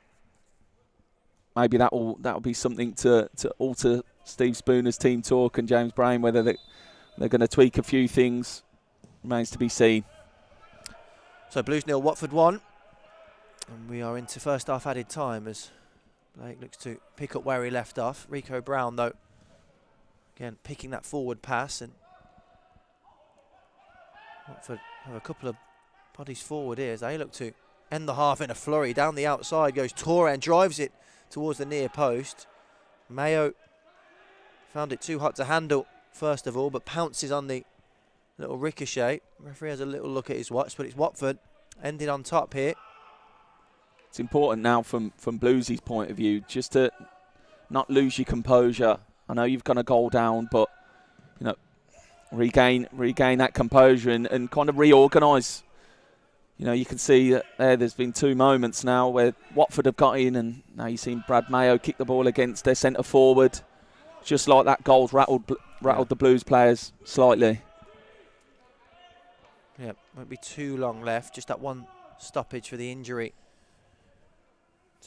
maybe that'll be something to alter Steve Spooner's team talk and James Brain, whether they're going to tweak a few things remains to be seen. So Blues 0, Watford 1. And we are into first half added time as Blake looks to pick up where he left off. Rico Brown, though, again, picking that forward pass. And Watford have a couple of bodies forward here as they look to end the half in a flurry. Down the outside goes Torre and drives it towards the near post. Mayo found it too hot to handle, first of all, but pounces on the little ricochet. Referee has a little look at his watch, but it's Watford ending on top here. It's important now from Blues' point of view, just to not lose your composure. I know you've gone a goal down, but you know, regain that composure and kind of reorganise. You know, you can see that there's been two moments now where Watford have got in, and now you've seen Brad Mayo kick the ball against their centre forward. Just like that goal's rattled the Blues players slightly. Yeah, won't be too long left. Just that one stoppage for the injury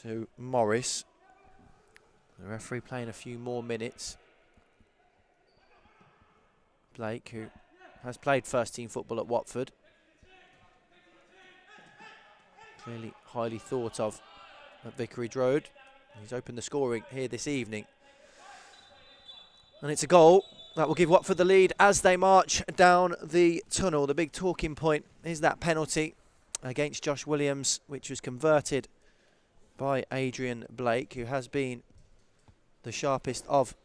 to Morris. The referee playing a few more minutes. Blake, who has played first team football at Watford. Clearly highly thought of at Vicarage Road. He's opened the scoring here this evening. And it's a goal that will give Watford the lead as they march down the tunnel. The big talking point is that penalty against Josh Williams, which was converted by Adrian Blake, who has been the sharpest of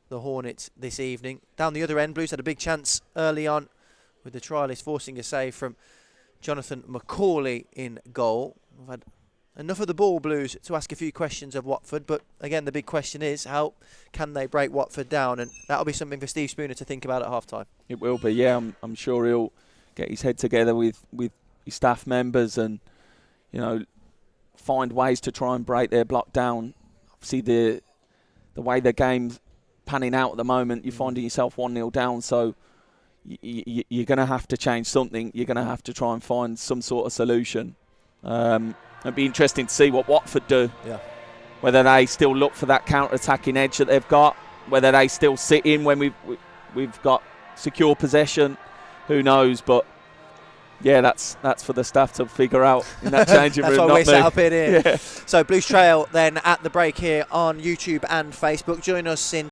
the Hornets this evening. Down the other end, Blues had a big chance early on with the trialist forcing a save from Jonathan McCauley in goal. We've had enough of the ball, Blues, to ask a few questions of Watford, but again the big question is how can they break Watford down, and that'll be something for Steve Spooner to think about at half-time. It will be, yeah. I'm sure he'll get his head together with his staff members and, you know, find ways to try and break their block down. Obviously the way the game's panning out at the moment, you're finding yourself 1-0 down, so you're going to have to change something. You're going to have to try and find some sort of solution. It'd be interesting to see what Watford do. Yeah. Whether they still look for that counter-attacking edge that they've got, whether they still sit in when we've got secure possession, who knows? But yeah, that's for the staff to figure out in that changing room. That's why we're set up in here. Yeah. So Blues Trail then at the break here on YouTube and Facebook. Join us in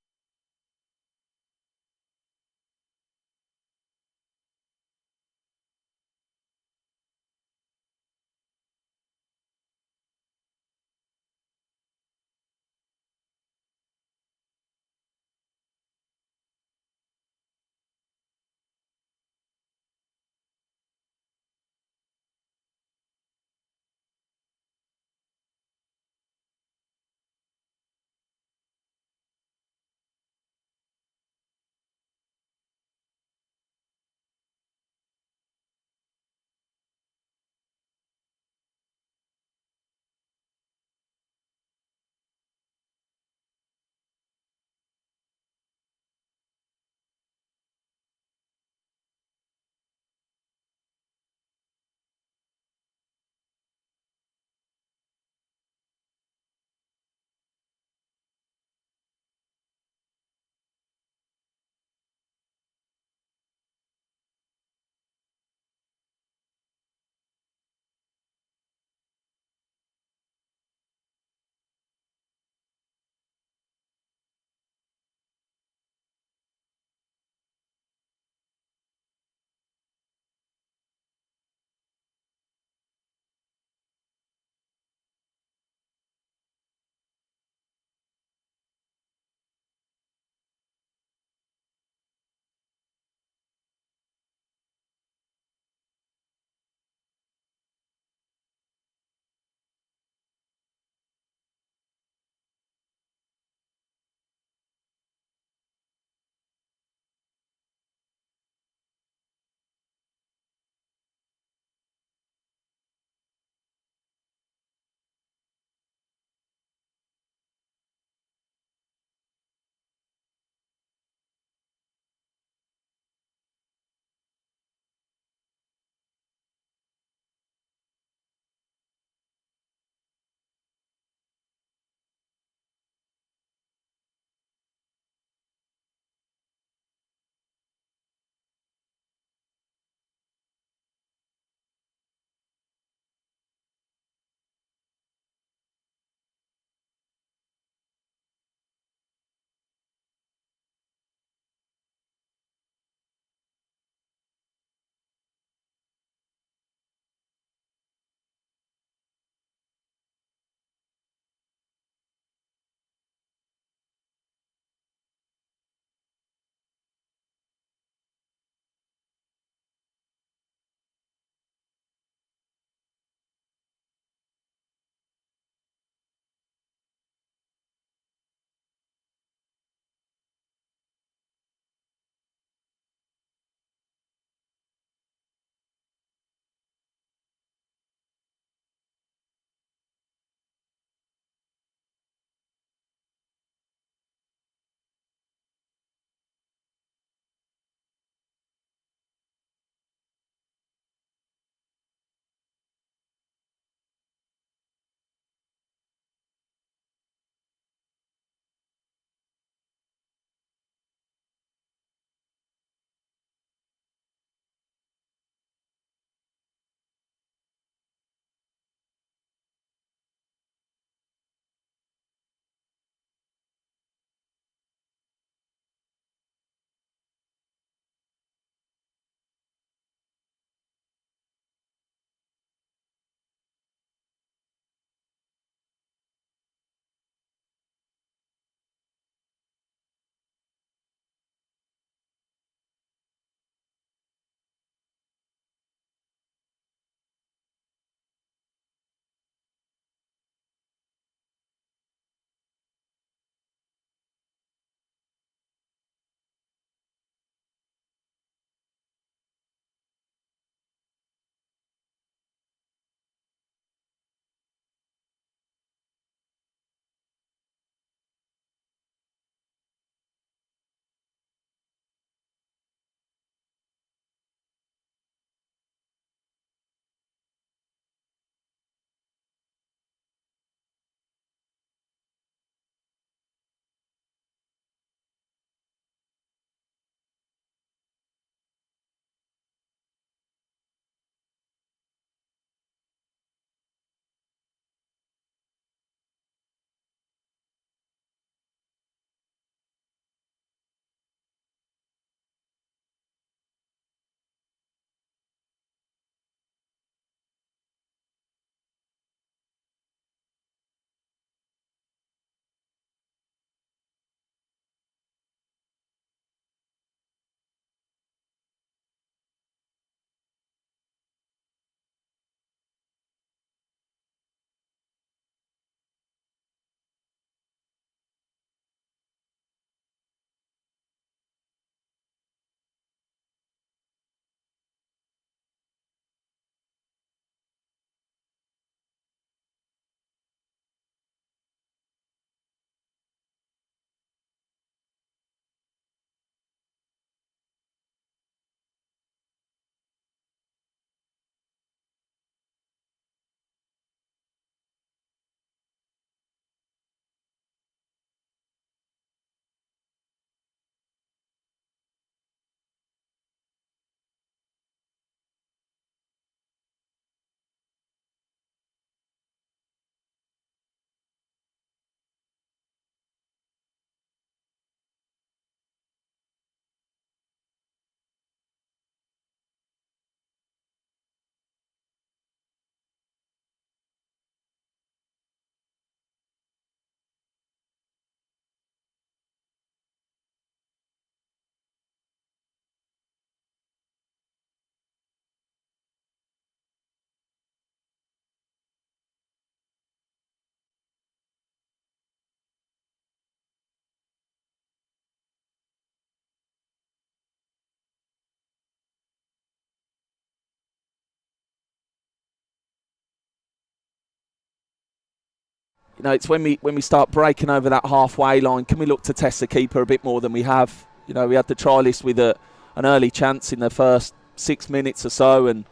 you know, it's when we start breaking over that halfway line, can we look to test the keeper a bit more than we have? You know, we had the trialist with an early chance in the first 6 minutes or so, and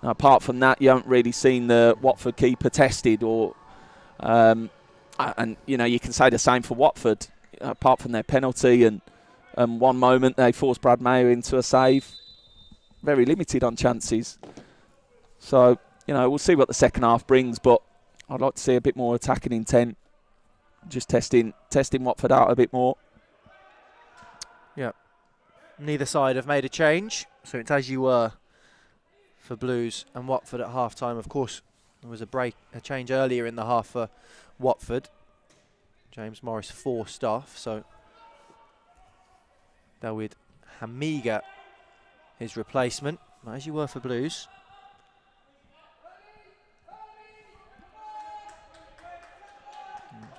apart from that, you haven't really seen the Watford keeper tested. Or, and you know, you can say the same for Watford. Apart from their penalty and one moment they forced Brad Mayo into a save, very limited on chances. So, you know, we'll see what the second half brings, but I'd like to see a bit more attacking intent, just testing Watford out a bit more. Yeah, neither side have made a change, so it's as you were for Blues and Watford at half time. Of course, there was a change earlier in the half for Watford. James Morris forced off, so Dawid Hamiga, his replacement, as you were for Blues.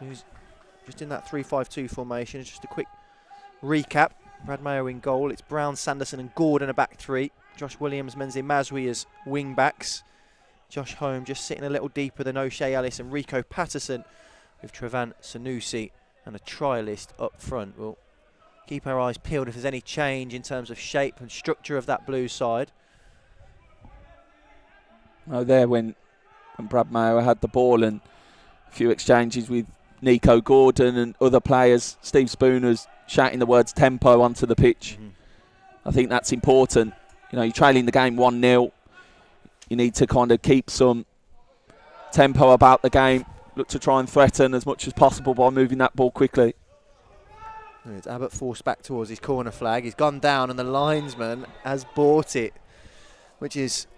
Blues just in that 3-5-2 formation. Just a quick recap. Brad Mayo in goal. It's Brown, Sanderson and Gordon a back three. Josh Williams, Menzi Mazwi as wing backs. Josh Home just sitting a little deeper than O'Shea Ellis and Rico Patterson, with Trevan Sanusi and a trialist up front. We'll keep our eyes peeled if there's any change in terms of shape and structure of that Blues side. Oh, there when Brad Mayo had the ball and a few exchanges with Nico Gordon and other players. Steve Spooner's shouting the words tempo onto the pitch. I think that's important. You know, you're trailing the game 1-0. You need to kind of keep some tempo about the game. Look to try and threaten as much as possible by moving that ball quickly. It's Abbott forced back towards his corner flag. He's gone down and the linesman has bought it, which is,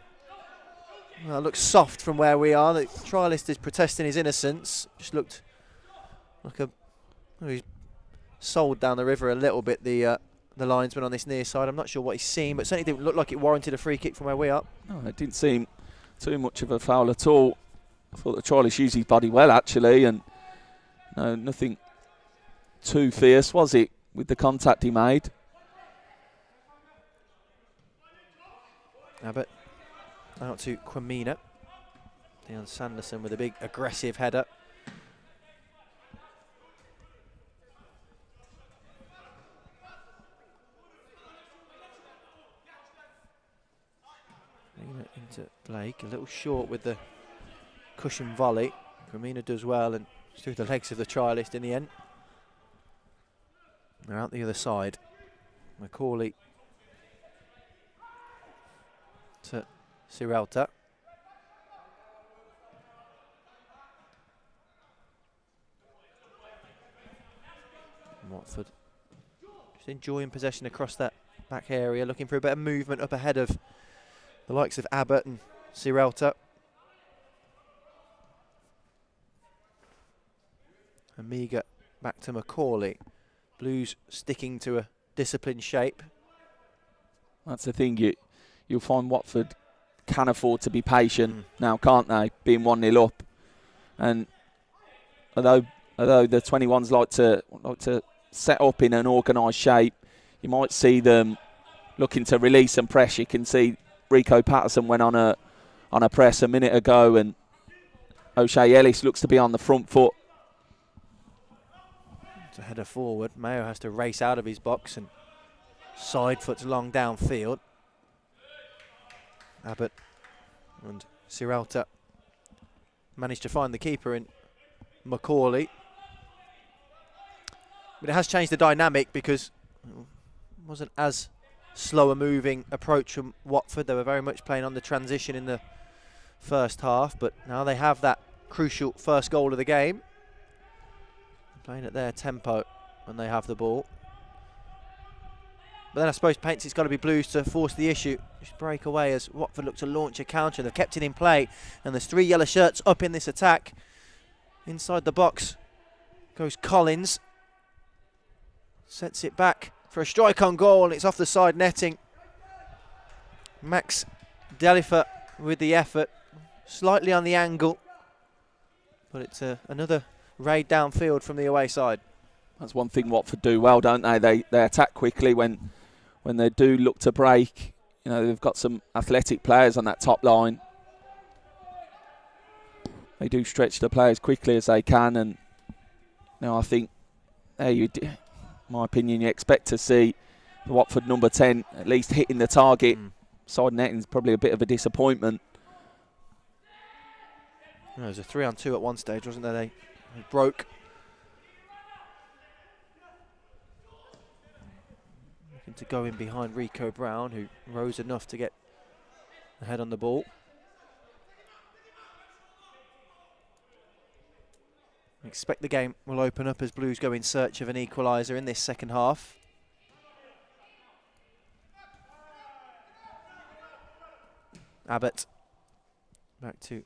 well, looks soft from where we are. The trialist is protesting his innocence. Just looked like he's sold down the river a little bit, the linesman on this near side. I'm not sure what he's seen, but certainly didn't look like it warranted a free kick from where we are. No, it didn't seem too much of a foul at all. I thought the trialist used his body well, actually, and no, nothing too fierce, was it, with the contact he made? Abbott out to Kwamina. Deon Sanderson with a big aggressive header. Into Blake, a little short with the cushion volley. Kwamina does well and through the legs of the trialist in the end. They're out the other side. Macaulay to Sirelta. Watford just enjoying possession across that back area, looking for a bit of movement up ahead of the likes of Abbott and Sirelta. Amiga back to Macaulay. Blues sticking to a disciplined shape. That's the thing. You'll find Watford can afford to be patient now, can't they? Being 1-0 up, and although the 21s like to set up in an organised shape, you might see them looking to release some pressure. You can see Rico Patterson went on a press a minute ago, and O'Shea Ellis looks to be on the front foot. It's a header forward. Mayo has to race out of his box and side foots long downfield. Abbott and Sirelta managed to find the keeper in Macaulay. But it has changed the dynamic because it wasn't as slower moving approach from Watford. They were very much playing on the transition in the first half, but now they have that crucial first goal of the game. Playing at their tempo when they have the ball. But then I suppose paints it's got to be Blues to force the issue. Just break away as Watford look to launch a counter. They've kept it in play and there's 3 yellow shirts up in this attack. Inside the box goes Collins. Sets it back for a strike on goal and it's off the side netting. Max Delifer with the effort. Slightly on the angle. But it's another raid downfield from the away side. That's one thing Watford do well, don't they? They attack quickly when they do look to break. You know, they've got some athletic players on that top line. They do stretch the play as quickly as they can, and now I think, my opinion, you expect to see the Watford number 10 at least hitting the target. Side netting is probably a bit of a disappointment. There was a 3-on-2 at one stage, wasn't there? They broke. Looking to go in behind Rico Brown, who rose enough to get ahead on the ball. I expect the game will open up as Blues go in search of an equaliser in this second half. Abbott back to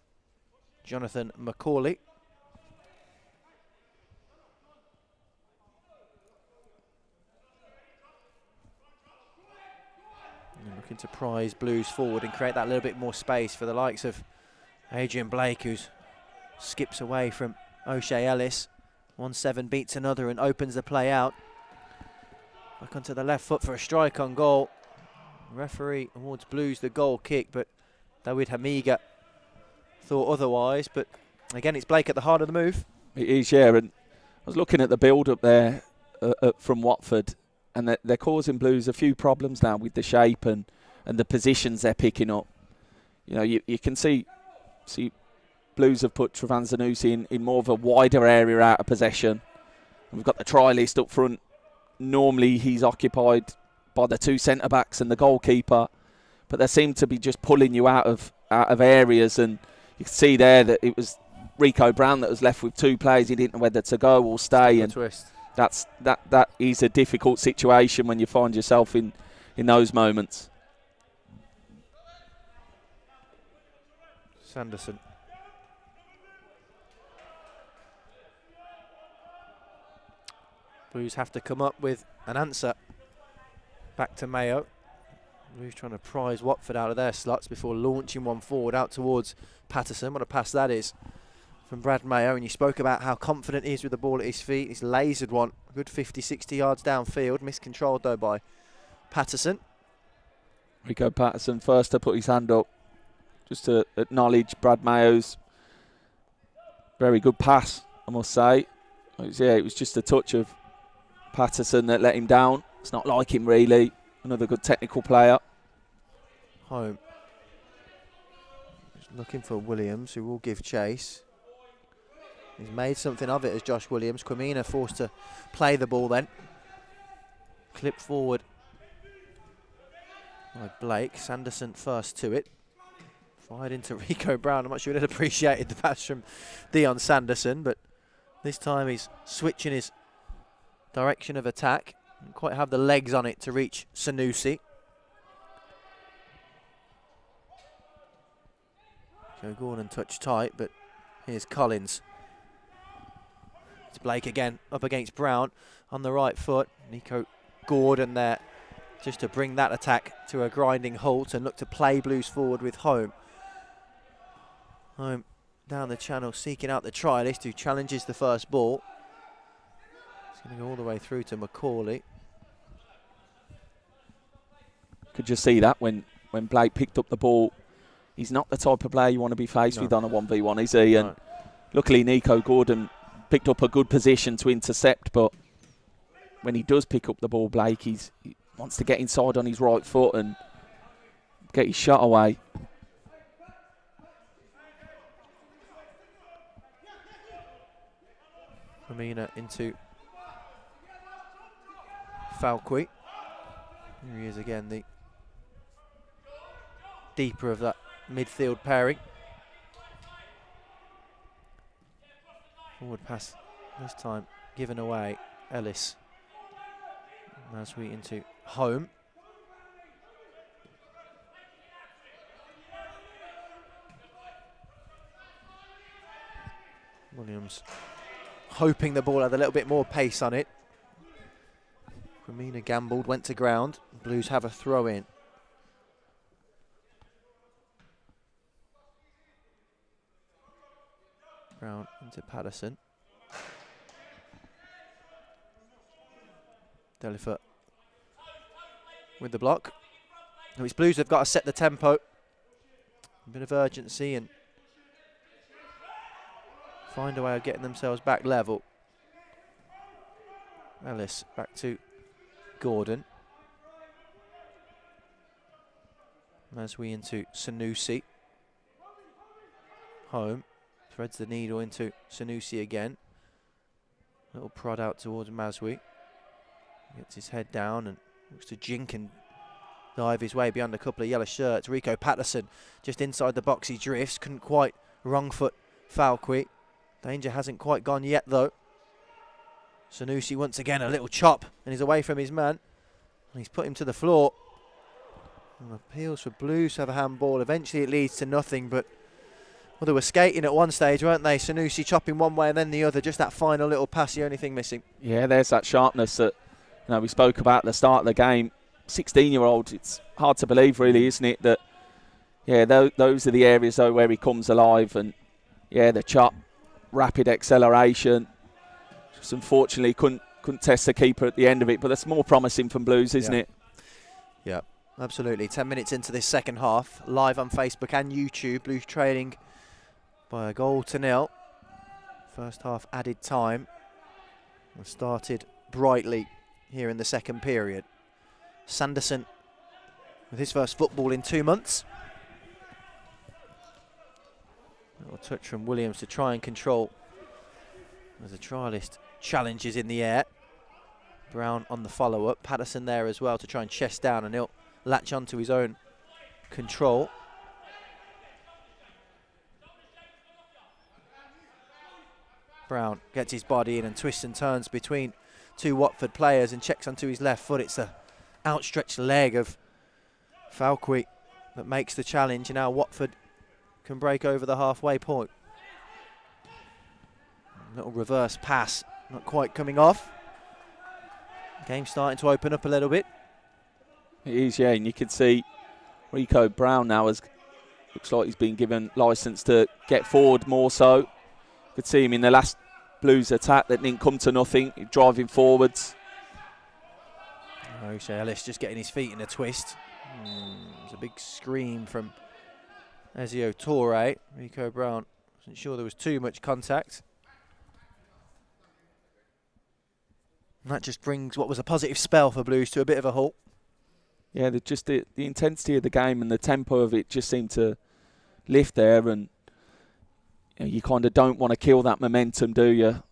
Jonathan McCauley. And looking to prise Blues forward and create that little bit more space for the likes of Adrian Blake, who skips away from O'Shea Ellis. 1-7 beats another and opens the play out. Back onto the left foot for a strike on goal. Referee awards Blues the goal kick, but David Hamiga thought otherwise. But again, it's Blake at the heart of the move. It is, yeah. And I was looking at the build-up there from Watford, and they're causing Blues a few problems now with the shape and the positions they're picking up. You know, you can see Blues have put Trevan Zanussi in more of a wider area out of possession. And we've got the try list up front. Normally he's occupied by the two centre-backs and the goalkeeper, but they seem to be just pulling you out of areas, and you can see there that it was Rico Brown that was left with two players. He didn't know whether to go or stay, and twist. that is a difficult situation when you find yourself in those moments. Sanderson. Blues have to come up with an answer. Back to Mayo. Blues trying to prise Watford out of their slots before launching one forward out towards Patterson. What a pass that is from Brad Mayo. And you spoke about how confident he is with the ball at his feet. He's lasered one, a good 50, 60 yards downfield. Miscontrolled though by Patterson. Rico Patterson first to put his hand up, just to acknowledge Brad Mayo's very good pass, I must say. It was just a touch of Patterson that let him down. It's not like him really. Another good technical player. Home. Just looking for Williams, who will give chase. He's made something of it as Josh Williams. Quamina forced to play the ball then. Clip forward by Blake. Sanderson first to it. Fired into Rico Brown. I'm not sure he'd appreciated the pass from Dion Sanderson, but this time he's switching his direction of attack. Didn't quite have the legs on it to reach Sanusi. Joe Gordon touched tight, but here's Collins. It's Blake again, up against Brown on the right foot. Nico Gordon there, just to bring that attack to a grinding halt and look to play Blues forward with Home. Home down the channel, seeking out the trialist who challenges the first ball. It's going to go all the way through to McCauley. Could you see that when Blake picked up the ball? He's not the type of player you want to be faced with on a 1v1, is he? And luckily Nico Gordon picked up a good position to intercept, but when he does pick up the ball, Blake, he wants to get inside on his right foot and get his shot away. Quamina into Falqui. Here he is again, the deeper of that midfield pairing. Forward pass this time given away. Ellis. Maswi into Home. Williams hoping the ball had a little bit more pace on it. Quamina gambled, went to ground. Blues have a throw in. Brown into Patterson. Delifoot with the block. Now it's Blues have got to set the tempo. A bit of urgency and find a way of getting themselves back level. Ellis back to Gordon. As we into Sanusi. Home. Threads the needle into Sanusi again. Little prod out towards Maswi. Gets his head down and looks to jink and dive his way beyond a couple of yellow shirts. Rico Patterson just inside the box, he drifts. Couldn't quite wrong foot Falqui. Danger hasn't quite gone yet though. Sanusi once again a little chop and he's away from his man. And he's put him to the floor. And appeals for Blues to have a handball. Eventually it leads to nothing, but well, they were skating at one stage, weren't they? Sanusi chopping one way and then the other. Just that final little pass, the only thing missing. Yeah, there's that sharpness that we spoke about at the start of the game. 16-year-old, it's hard to believe really, isn't it? That, yeah, those are the areas though where he comes alive. And yeah, the chop, rapid acceleration. Just unfortunately couldn't test the keeper at the end of it, but that's more promising from Blues, isn't it? Yeah, absolutely. 10 minutes into this second half, live on Facebook and YouTube. Blues trailing by 1-0. First half added time. And started brightly here in the second period. Sanderson with his first football in 2 months. Little touch from Williams to try and control as the trialist challenges in the air. Brown on the follow-up. Patterson there as well to try and chest down, and he'll latch onto his own control. Brown gets his body in and twists and turns between two Watford players and checks onto his left foot. It's the outstretched leg of Falqui that makes the challenge, and now Watford can break over the halfway point. Little reverse pass, not quite coming off. Game starting to open up a little bit. It is, yeah, and you can see Rico Brown now looks like he's been given licence to get forward more so. You could see him in the last Blues attack that didn't come to nothing, driving forwards. O'Shea Ellis just getting his feet in a twist. There's a big scream from Ezio Torre. Rico Brown wasn't sure there was too much contact. And that just brings what was a positive spell for Blues to a bit of a halt. Yeah, the intensity of the game and the tempo of it just seemed to lift there, and you kind of don't want to kill that momentum, do you?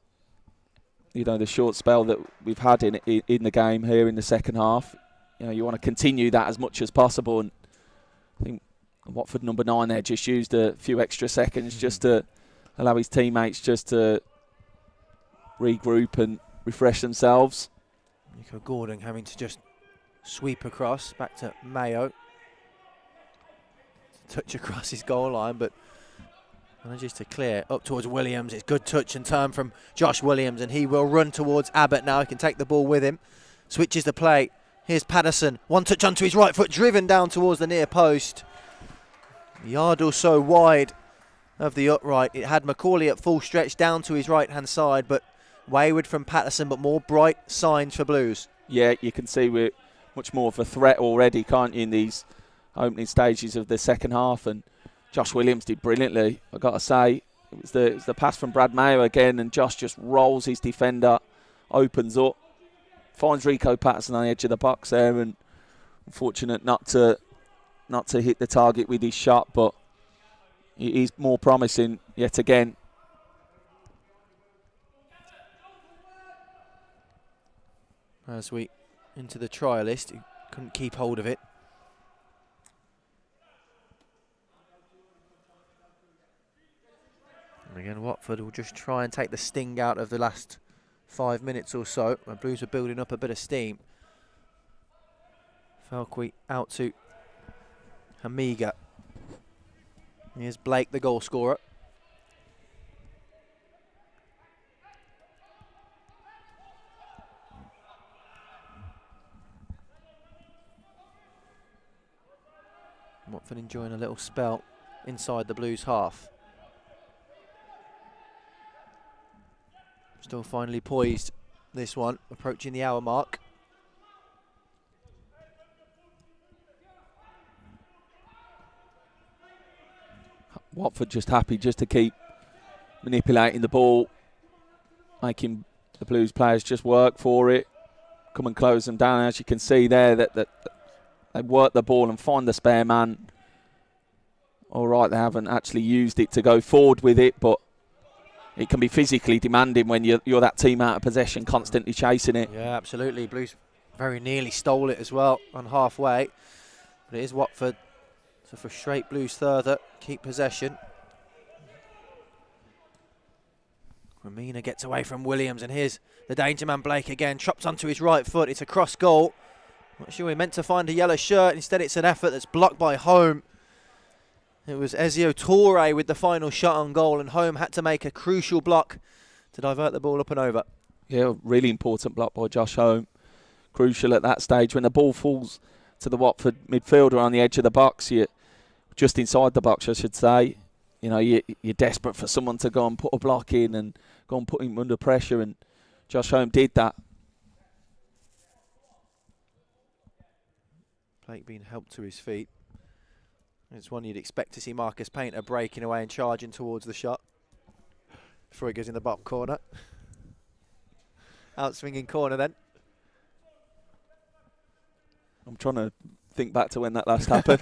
You know, the short spell that we've had in the game here in the second half. You know, you want to continue that as much as possible, and I think Watford number 9 there just used a few extra seconds just to allow his teammates just to regroup and refresh themselves. Nico Gordon having to just sweep across back to Mayo. Touch across his goal line, but manages to clear up towards Williams. It's good touch and turn from Josh Williams, and he will run towards Abbott now. He can take the ball with him. Switches the play. Here's Patterson. One touch onto his right foot, driven down towards the near post. A yard or so wide of the upright. It had Macaulay at full stretch down to his right-hand side, but wayward from Patterson, but more bright signs for Blues. Yeah, you can see we're much more of a threat already, can't you, in these opening stages of the second half. And Josh Williams did brilliantly, I've got to say. It was the pass from Brad Mayo again, and Josh just rolls his defender, opens up, finds Rico Patterson on the edge of the box there, and unfortunate not to hit the target with his shot, but he's more promising yet again. As we into the trialist, he couldn't keep hold of it. And again, Watford will just try and take the sting out of the last 5 minutes or so. The Blues are building up a bit of steam. Falqui out to Hamiga. Here's Blake, the goal scorer. Watford enjoying a little spell inside the Blues half. Still finally poised, this one, approaching the hour mark. Watford just happy just to keep manipulating the ball, making the Blues players just work for it, come and close them down. As you can see there, that they work the ball and find the spare man. All right, they haven't actually used it to go forward with it, but it can be physically demanding when you're that team out of possession, constantly chasing it. Yeah, absolutely. Blues very nearly stole it as well on halfway. But it is Watford to frustrate Blues further, keep possession. Ramina gets away from Williams, and here's the danger man Blake again, chops onto his right foot. It's a cross goal. Not sure he meant to find a yellow shirt. Instead, it's an effort that's blocked by Home. It was Ezio Torre with the final shot on goal, and Home had to make a crucial block to divert the ball up and over. Yeah, really important block by Josh Home. Crucial at that stage when the ball falls to the Watford midfielder on the edge of the box. You just inside the box, I should say. You know, you're desperate for someone to go and put a block in and go and put him under pressure, and Josh Home did that. Blake being helped to his feet. It's one you'd expect to see Marcus Painter breaking away and charging towards the shot before it goes in the bottom corner. Out swinging corner then. I'm trying to think back to when that last happened.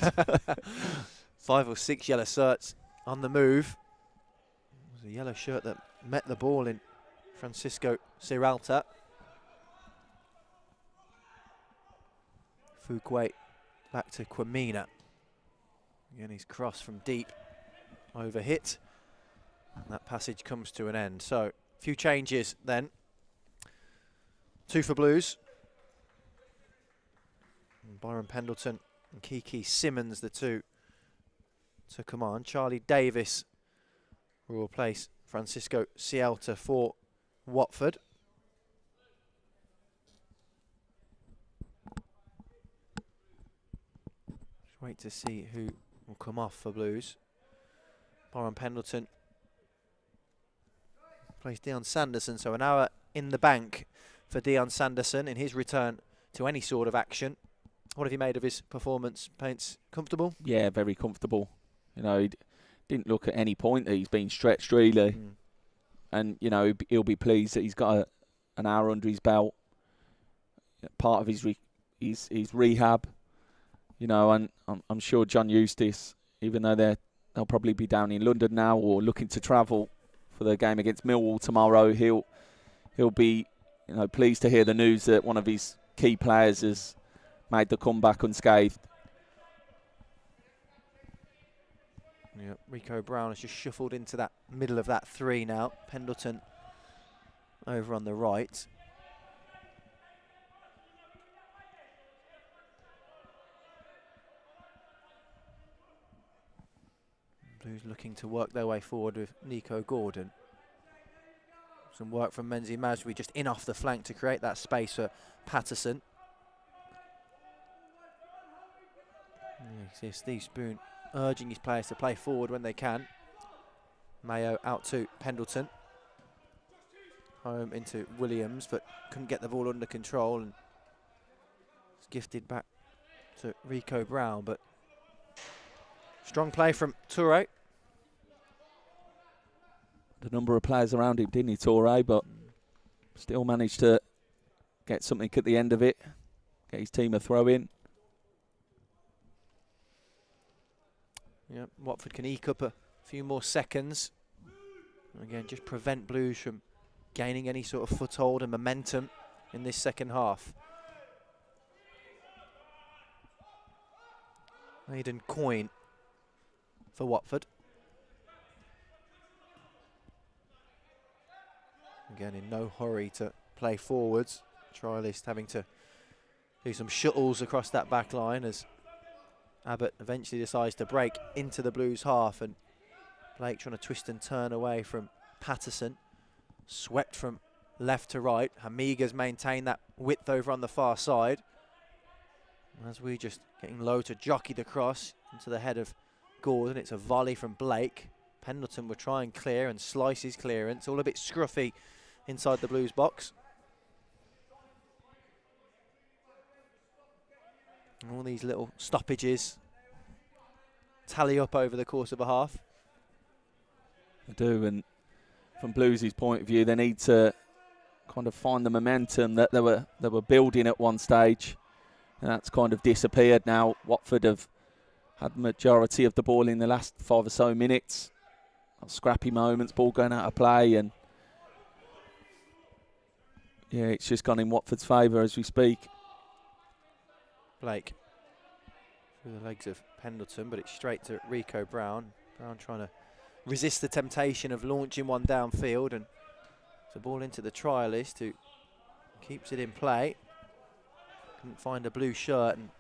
5 or 6 yellow shirts on the move. It was a yellow shirt that met the ball in Francisco Ciralta. Fuquay back to Quamina. Again, his cross from deep, over hit. And that passage comes to an end. So, a few changes then. 2 for Blues. And Byron Pendleton and Kiki Simmons, the 2 to command. Charlie Davis will replace Francisco Cialta for Watford. Just wait to see who will come off for Blues. Byron Pendleton plays Dion Sanderson, so an hour in the bank for Dion Sanderson in his return to any sort of action. What have you made of his performance, Paints? Comfortable? Yeah, very comfortable. You know, he didn't look at any point that he's been stretched, really. And, you know, he'll be pleased that he's got an hour under his belt. Part of his rehab. You know, and I'm sure John Eustace, even though they'll probably be down in London now or looking to travel for the game against Millwall tomorrow, he'll be, you know, pleased to hear the news that one of his key players has made the comeback unscathed. Yeah, Rico Brown has just shuffled into that middle of that 3 now. Pendleton over on the right. Blues looking to work their way forward with Nico Gordon. Some work from Menzi Majri just in off the flank to create that space for Patterson. Yeah, Steve Spoon urging his players to play forward when they can. Mayo out to Pendleton. Home into Williams, but couldn't get the ball under control, and it's gifted back to Rico Brown, but strong play from Toure. The number of players around him, didn't he, Toure, but still managed to get something at the end of it, get his team a throw in. Yeah, Watford can eke up a few more seconds. And again, just prevent Blues from gaining any sort of foothold and momentum in this second half. Aidan Coyne for Watford. Again, in no hurry to play forwards. Trialist having to do some shuttles across that back line as Abbott eventually decides to break into the Blues half, and Blake trying to twist and turn away from Patterson. Swept from left to right. Hamiga's maintained that width over on the far side. As we just getting low to jockey the cross into the head of Gordon. It's a volley from Blake. Pendleton will try and clear and slice his clearance. All a bit scruffy inside the Blues box. All these little stoppages tally up over the course of a half. They do, and from Blues' point of view, they need to kind of find the momentum that they were building at one stage, and that's kind of disappeared now. Watford have had the majority of the ball in the last 5 or so minutes. Scrappy moments, ball going out of play, and yeah, it's just gone in Watford's favour as we speak. Blake through the legs of Pendleton, but it's straight to Rico Brown. Brown trying to resist the temptation of launching one downfield, and it's a ball into the trialist who keeps it in play. Couldn't find a blue shirt, and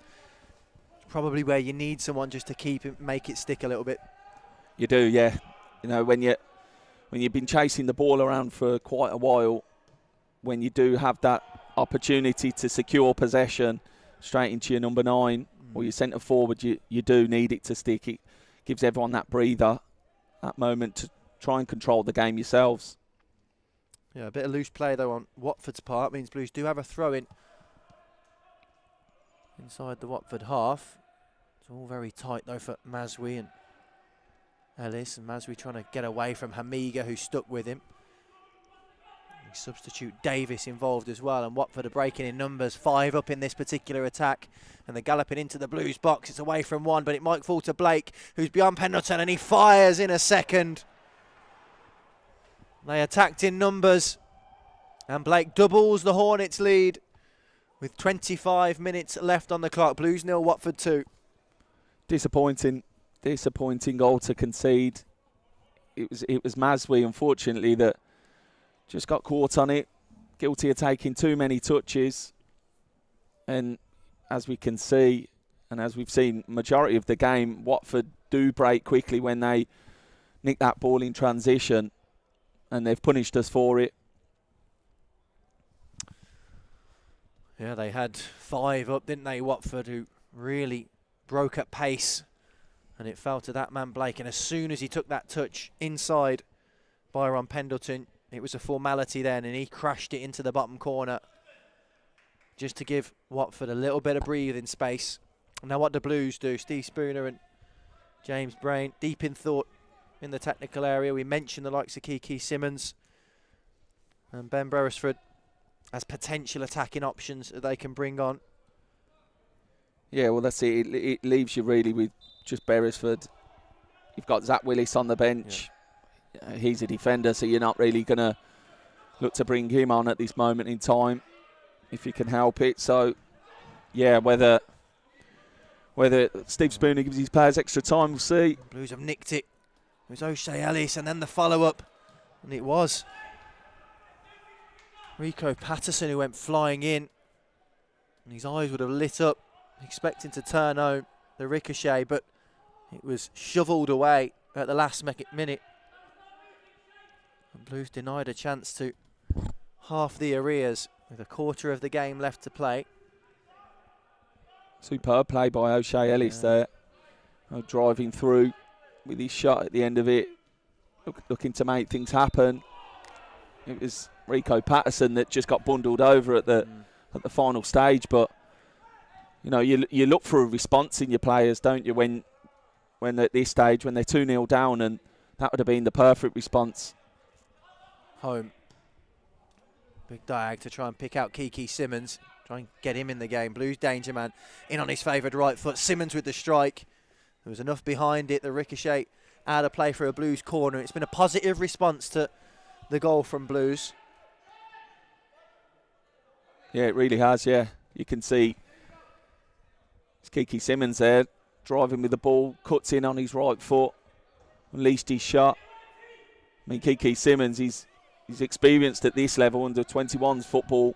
it's probably where you need someone just to keep it, make it stick a little bit. You do, yeah. You know, when you've been chasing the ball around for quite a while, when you do have that opportunity to secure possession straight into your number 9 or your centre forward, you do need it to stick. It gives everyone that breather, that moment to try and control the game yourselves. Yeah, a bit of loose play though on Watford's part means Blues do have a throw-in inside the Watford half. It's all very tight though for Mazwi and Ellis, and Mazwi trying to get away from Hamiga, who stuck with him. Substitute Davis involved as well, and Watford are breaking in numbers, 5 up in this particular attack, and they're galloping into the Blues box. It's away from one, but it might fall to Blake, who's beyond Pendleton, and he fires in a second. They attacked in numbers, and Blake doubles the Hornets lead with 25 minutes left on the clock. Blues 0, Watford 2. Disappointing goal to concede. It was Mazwi, unfortunately, that just got caught on it, guilty of taking too many touches. And as we can see, and as we've seen majority of the game, Watford do break quickly when they nick that ball in transition, and they've punished us for it. Yeah, they had 5 up, didn't they, Watford, who really broke at pace, and it fell to that man Blake. And as soon as he took that touch inside Byron Pendleton, it was a formality then, and he crashed it into the bottom corner just to give Watford a little bit of breathing space. Now what do Blues do? Steve Spooner and James Brain deep in thought in the technical area. We mentioned the likes of Kiki Simmons and Ben Beresford as potential attacking options that they can bring on. Yeah, well, that's it. It leaves you really with just Beresford. You've got Zach Willis on the bench. Yeah. He's a defender, so you're not really going to look to bring him on at this moment in time if you can help it. So, yeah, whether Steve Spooner gives his players extra time, we'll see. Blues have nicked it. It was O'Shea Ellis, and then the follow-up, and it was Rico Patterson who went flying in, and his eyes would have lit up, expecting to turn home the ricochet, but it was shovelled away at the last minute. And Blues denied a chance to half the arrears with a quarter of the game left to play. Superb play by O'Shea Ellis there. Driving through with his shot at the end of it, looking to make things happen. It was Rico Patterson that just got bundled over at the final stage, but you know, you look for a response in your players, don't you, when at this stage, when they're 2-0 down, and that would have been the perfect response. Home. Big diag to try and pick out Kiki Simmons, try and get him in the game. Blues danger man in on his favoured right foot. Simmons with the strike. There was enough behind it. The ricochet out of play for a Blues corner. It's been a positive response to the goal from Blues. Yeah, it really has, yeah. You can see it's Kiki Simmons there, driving with the ball, cuts in on his right foot, unleashed his shot. I mean, Kiki Simmons, he's experienced at this level under 21s football,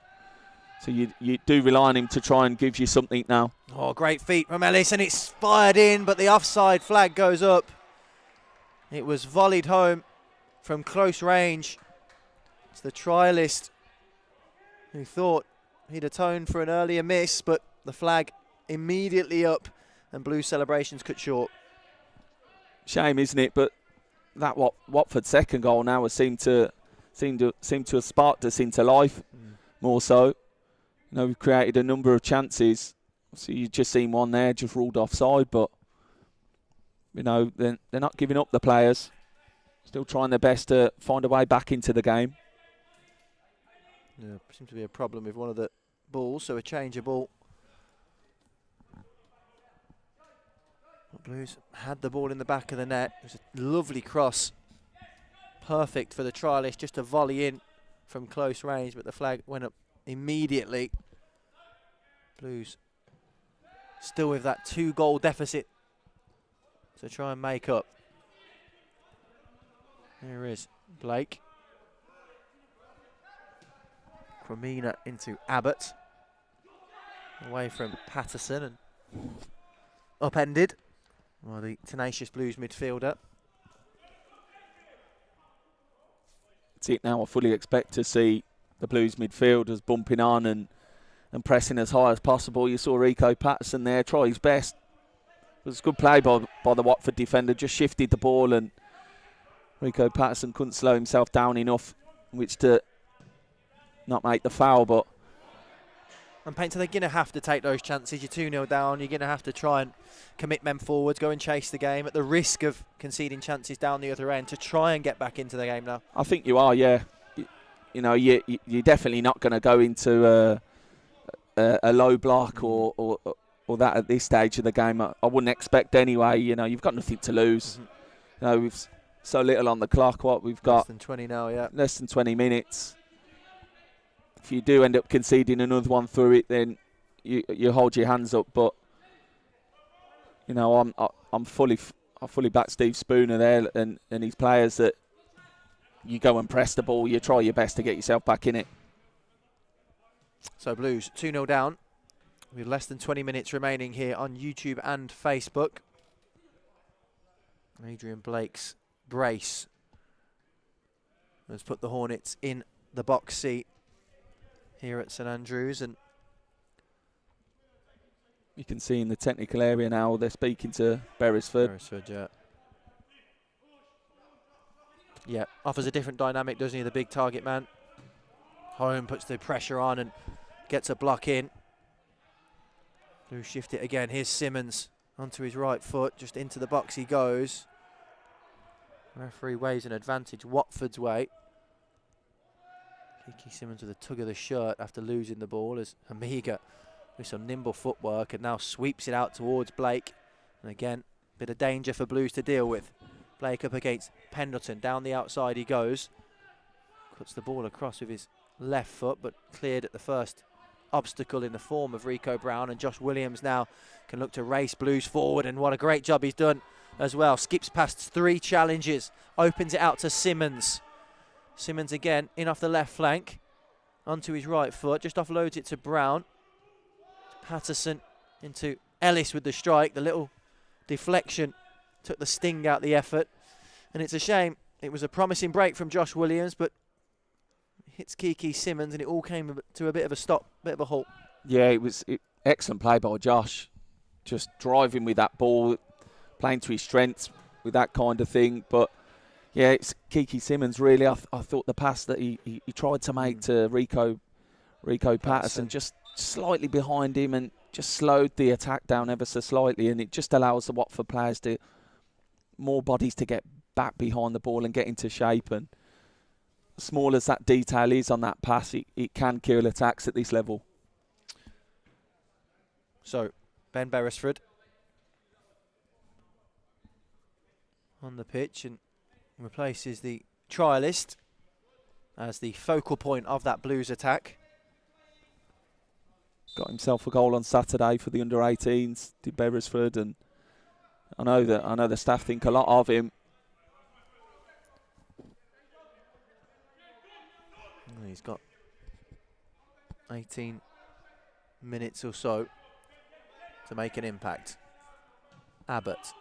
so you do rely on him to try and give you something now. Oh, great feet from Ellis, and it's fired in, but the offside flag goes up. It was volleyed home from close range. It's the trialist who thought he'd atoned for an earlier miss, but the flag immediately up, and Blues celebrations cut short. Shame, isn't it? But that Watford's second goal now has seemed to have sparked us into life more so. You know, we've created a number of chances. So you've just seen one there, just ruled offside, but you know, they're not giving up, the players. Still trying their best to find a way back into the game. Yeah, seems to be a problem with one of the balls, so a change of ball. The Blues had the ball in the back of the net. It was a lovely cross. Perfect for the trialist, just a volley in from close range, but the flag went up immediately. Blues still with that 2-goal deficit to try and make up. There is Blake. Cremina into Abbott. Away from Patterson and upended. Well, the tenacious Blues midfielder. That's it now. I fully expect to see the Blues midfielders bumping on and pressing as high as possible. You saw Rico Patterson there try his best. It was a good play by the Watford defender. Just shifted the ball and Rico Patterson couldn't slow himself down enough, which to not make the foul. But And Painter, they're going to have to take those chances. You're 2-0 down. You're going to have to try and commit men forwards, go and chase the game at the risk of conceding chances down the other end to try and get back into the game now. I think you are, yeah. You know, you're definitely not going to go into a low block or that at this stage of the game. I wouldn't expect anyway. You know, you've got nothing to lose. You know, we've so little on the clock. We've got less than 20 now, yeah. Less than 20 minutes. If you do end up conceding another one through it, then you hold your hands up. But you know, I fully back Steve Spooner there and his players that you go and press the ball. You try your best to get yourself back in it. So Blues 2-0 down with less than 20 minutes remaining here on YouTube and Facebook. Adrian Blake's brace has put the Hornets in the box seat here at St Andrews, and you can see in the technical area now they're speaking to Beresford. Beresford, yeah. Yeah, offers a different dynamic, doesn't he, the big target man. Home puts the pressure on and gets a block in. Blues shift it again. Here's Simmons onto his right foot, just into the box he goes. Referee waves an advantage Watford's way. Kiki Simmons with a tug of the shirt after losing the ball as Amiga with some nimble footwork and now sweeps it out towards Blake. And again, bit of danger for Blues to deal with. Blake up against Pendleton. Down the outside he goes. Cuts the ball across with his left foot, but cleared at the first obstacle in the form of Rico Brown. And Josh Williams now can look to race Blues forward. And what a great job he's done as well. Skips past 3 challenges. Opens it out to Simmons. Simmons again in off the left flank. Onto his right foot. Just offloads it to Brown. Patterson into Ellis with the strike. The little deflection took the sting out the effort. And it's a shame. It was a promising break from Josh Williams, but hits Kiki Simmons and it all came to a bit of a stop, bit of a halt. Yeah, it was excellent play by Josh. Just driving with that ball, playing to his strengths with that kind of thing. But yeah, it's Kiki Simmons really. I thought the pass that he tried to make to Rico Patterson, just slightly behind him and just slowed the attack down ever so slightly, and it just allows the Watford players to more bodies to get back behind the ball and get into shape. And small as that detail is on that pass, it can kill attacks at this level. So Ben Beresford on the pitch and replaces the trialist as the focal point of that Blues attack. Got himself a goal on Saturday for the under-18s, did Beresford, and I know the staff think a lot of him. He's got 18 minutes or so to make an impact. Abbott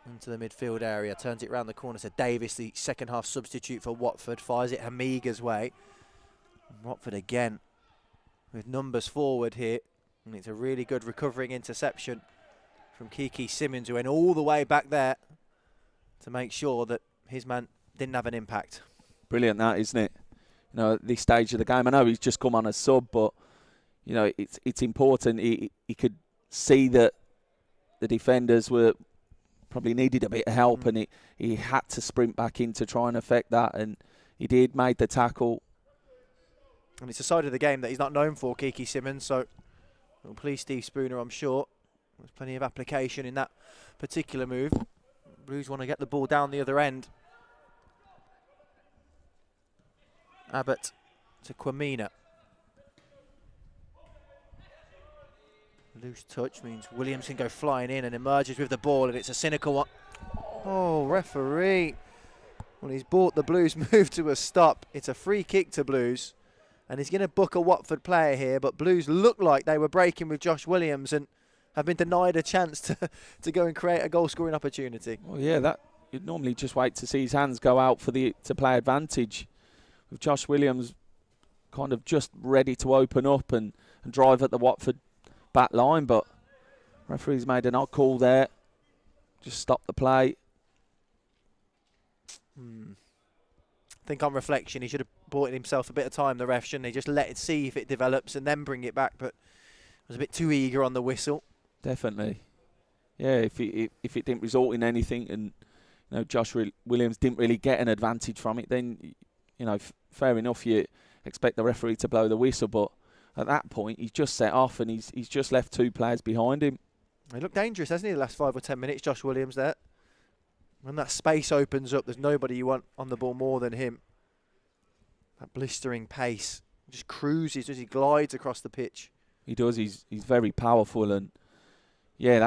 into the midfield area, turns it round the corner to Davis, the second half substitute for Watford, fires it Hamiga's way. And Watford again with numbers forward here, and it's a really good recovering interception from Kiki Simmons, who went all the way back there to make sure that his man didn't have an impact. Brilliant that, isn't it? You know, at this stage of the game, I know he's just come on as sub, but you know, it's important. He could see that the defenders were probably needed a bit of help, and he had to sprint back in to try and affect that, and he did, made the tackle. And it's a side of the game that he's not known for, Kiki Simmons, so it'll please Steve Spooner, I'm sure. There's plenty of application in that particular move. Blues want to get the ball down the other end. Abbott to Kwamina. Loose touch means Williams can go flying in and emerges with the ball, and it's a cynical one. Oh, referee. Well, he's brought the Blues move to a stop. It's a free kick to Blues, and he's going to book a Watford player here, but Blues look like they were breaking with Josh Williams and have been denied a chance to go and create a goal-scoring opportunity. Well, yeah, that you'd normally just wait to see his hands go out for to play advantage. With Josh Williams kind of just ready to open up and drive at the Watford back line, but referee's made an odd call there. Just stop the play. I think on reflection he should have bought himself a bit of time, the ref, shouldn't he? Just let it see if it develops and then bring it back, but was a bit too eager on the whistle. Definitely. Yeah, if it didn't result in anything, and Josh Williams didn't really get an advantage from it, then fair enough, you expect the referee to blow the whistle, but at that point he's just set off and he's just left 2 players behind him. He looked dangerous, hasn't he, the last 5 or 10 minutes, Josh Williams there. When that space opens up, there's nobody you want on the ball more than him. That blistering pace, just cruises as he glides across the pitch. He does. He's very powerful, and yeah,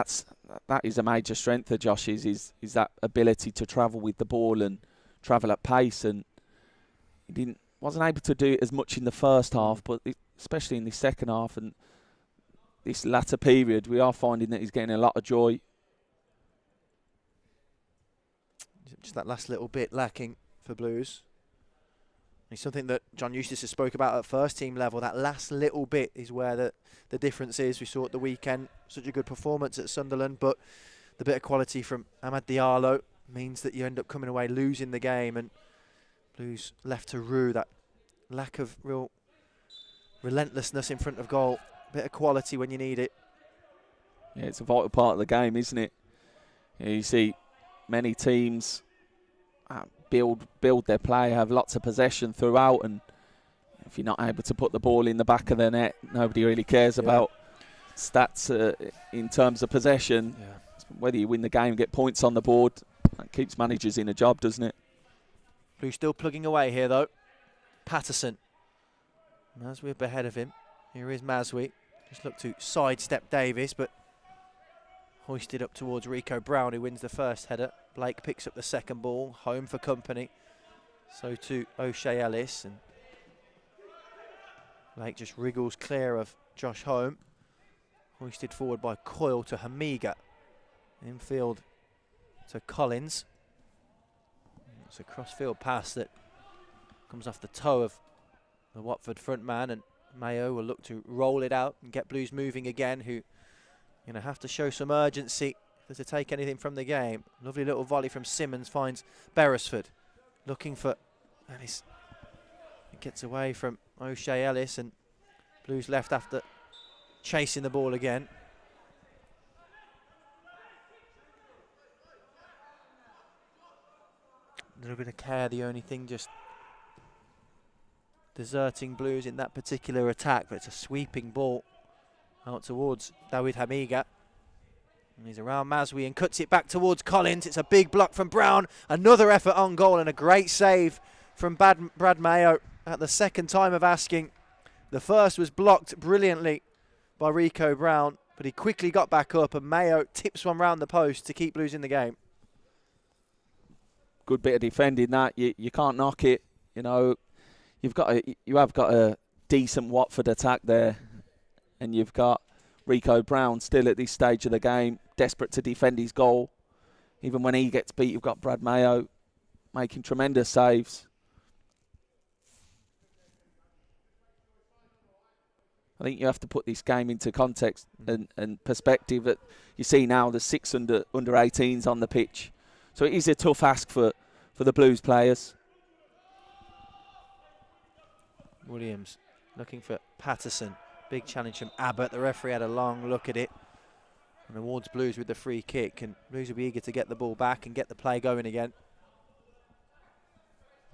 that is a major strength of Josh's. Is that ability to travel with the ball and travel at pace, and he wasn't able to do it as much in the first half, but especially in the second half and this latter period, we are finding that he's getting a lot of joy. Just that last little bit lacking for Blues. It's something that John Eustace has spoke about at first team level. That last little bit is where the difference is. We saw at the weekend such a good performance at Sunderland, but the bit of quality from Amad Diallo means that you end up coming away losing the game, and Blues left to rue that lack of real relentlessness in front of goal. Bit of quality when you need it. Yeah, it's a vital part of the game, isn't it? You see many teams build their play, have lots of possession throughout, and if you're not able to put the ball in the back of the net, nobody really cares about stats in terms of possession. Yeah. Whether you win the game, get points on the board, that keeps managers in a job, doesn't it? Blues still plugging away here though. Patterson. Maswi up ahead of him. Here is Maswi. Just looked to sidestep Davis, but hoisted up towards Rico Brown, who wins the first header. Blake picks up the second ball, home for company. So to O'Shea Ellis, and Blake just wriggles clear of Josh Home. Hoisted forward by Coyle to Hamiga. Infield to Collins. It's a cross-field pass that comes off the toe of the Watford front man, and Mayo will look to roll it out and get Blues moving again, who have to show some urgency to take anything from the game. Lovely little volley from Simmons finds Beresford. Looking for Ellis. It gets away from O'Shea Ellis, and Blues left after chasing the ball again. A little bit of care, the only thing just deserting Blues in that particular attack, but it's a sweeping ball out towards Dawid Hamiga. And he's around Maswi and cuts it back towards Collins. It's a big block from Brown. Another effort on goal and a great save from Brad Mayo at the second time of asking. The first was blocked brilliantly by Rico Brown, but he quickly got back up, and Mayo tips one round the post to keep Blues in the game. Good bit of defending that. You can't knock it. You have got a decent Watford attack there, and you've got Rico Brown still at this stage of the game, desperate to defend his goal. Even when he gets beat, you've got Brad Mayo making tremendous saves. I think you have to put this game into context and perspective. That you see now the 6 under 18s on the pitch. So it is a tough ask for the Blues players. Williams looking for Patterson. Big challenge from Abbott. The referee had a long look at it. And awards Blues with the free kick, and Blues will be eager to get the ball back and get the play going again.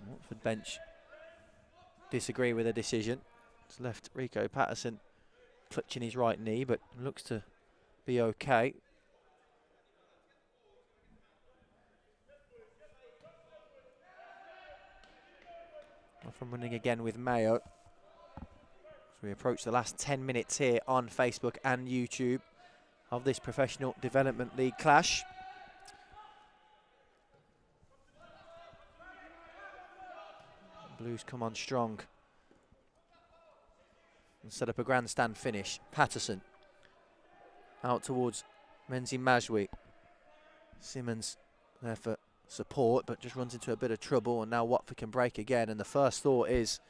Watford bench disagree with the decision. It's left Rico Patterson clutching his right knee, but looks to be okay. Off and running again with Mayo. As we approach the last 10 minutes here on Facebook and YouTube of this Professional Development League clash. Blues come on strong and set up a grandstand finish. Patterson out towards Menzi Majwi. Simmons there for support, but just runs into a bit of trouble, and now Watford can break again. And the first thought is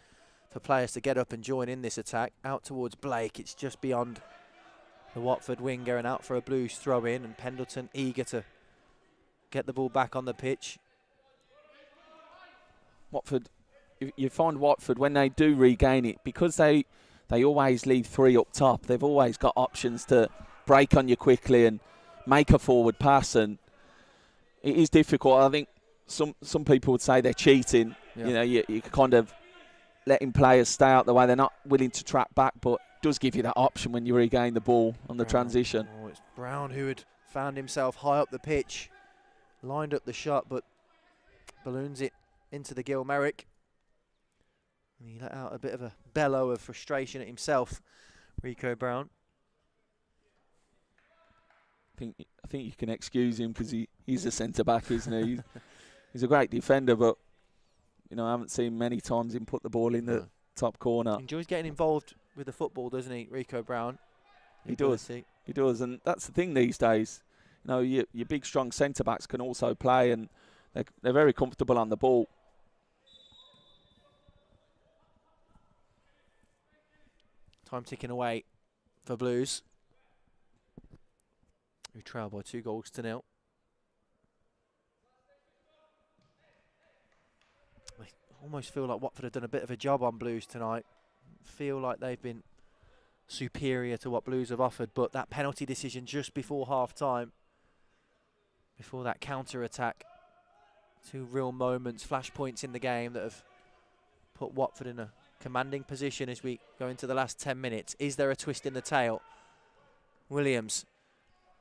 for players to get up and join in this attack. Out towards Blake, it's just beyond the Watford winger, and out for a Blues throw in, and Pendleton eager to get the ball back on the pitch. Watford, you find Watford, when they do regain it, because they always leave three up top, they've always got options to break on you quickly and make a forward pass, and it is difficult. I think some people would say they're cheating. Yeah. You know, you kind of letting players stay out the way. They're not willing to track back, but it does give you that option when you regain the ball on the transition. Oh, it's Brown who had found himself high up the pitch, lined up the shot, but balloons it into the Gil Merrick. And he let out a bit of a bellow of frustration at himself, Rico Brown. I think you can excuse him because he's a centre-back, isn't he? He's a great defender, but you know, I haven't seen many times him put the ball in the top corner. He enjoys getting involved with the football, doesn't he, Rico Brown? He does, and that's the thing these days. You know, your big, strong centre-backs can also play, and they're very comfortable on the ball. Time ticking away for Blues, who trail by 2-0. I almost feel like Watford have done a bit of a job on Blues tonight. Feel like they've been superior to what Blues have offered, but that penalty decision just before half-time, before that counter-attack, two real moments, flashpoints in the game that have put Watford in a commanding position as we go into the last 10 minutes. Is there a twist in the tail? Williams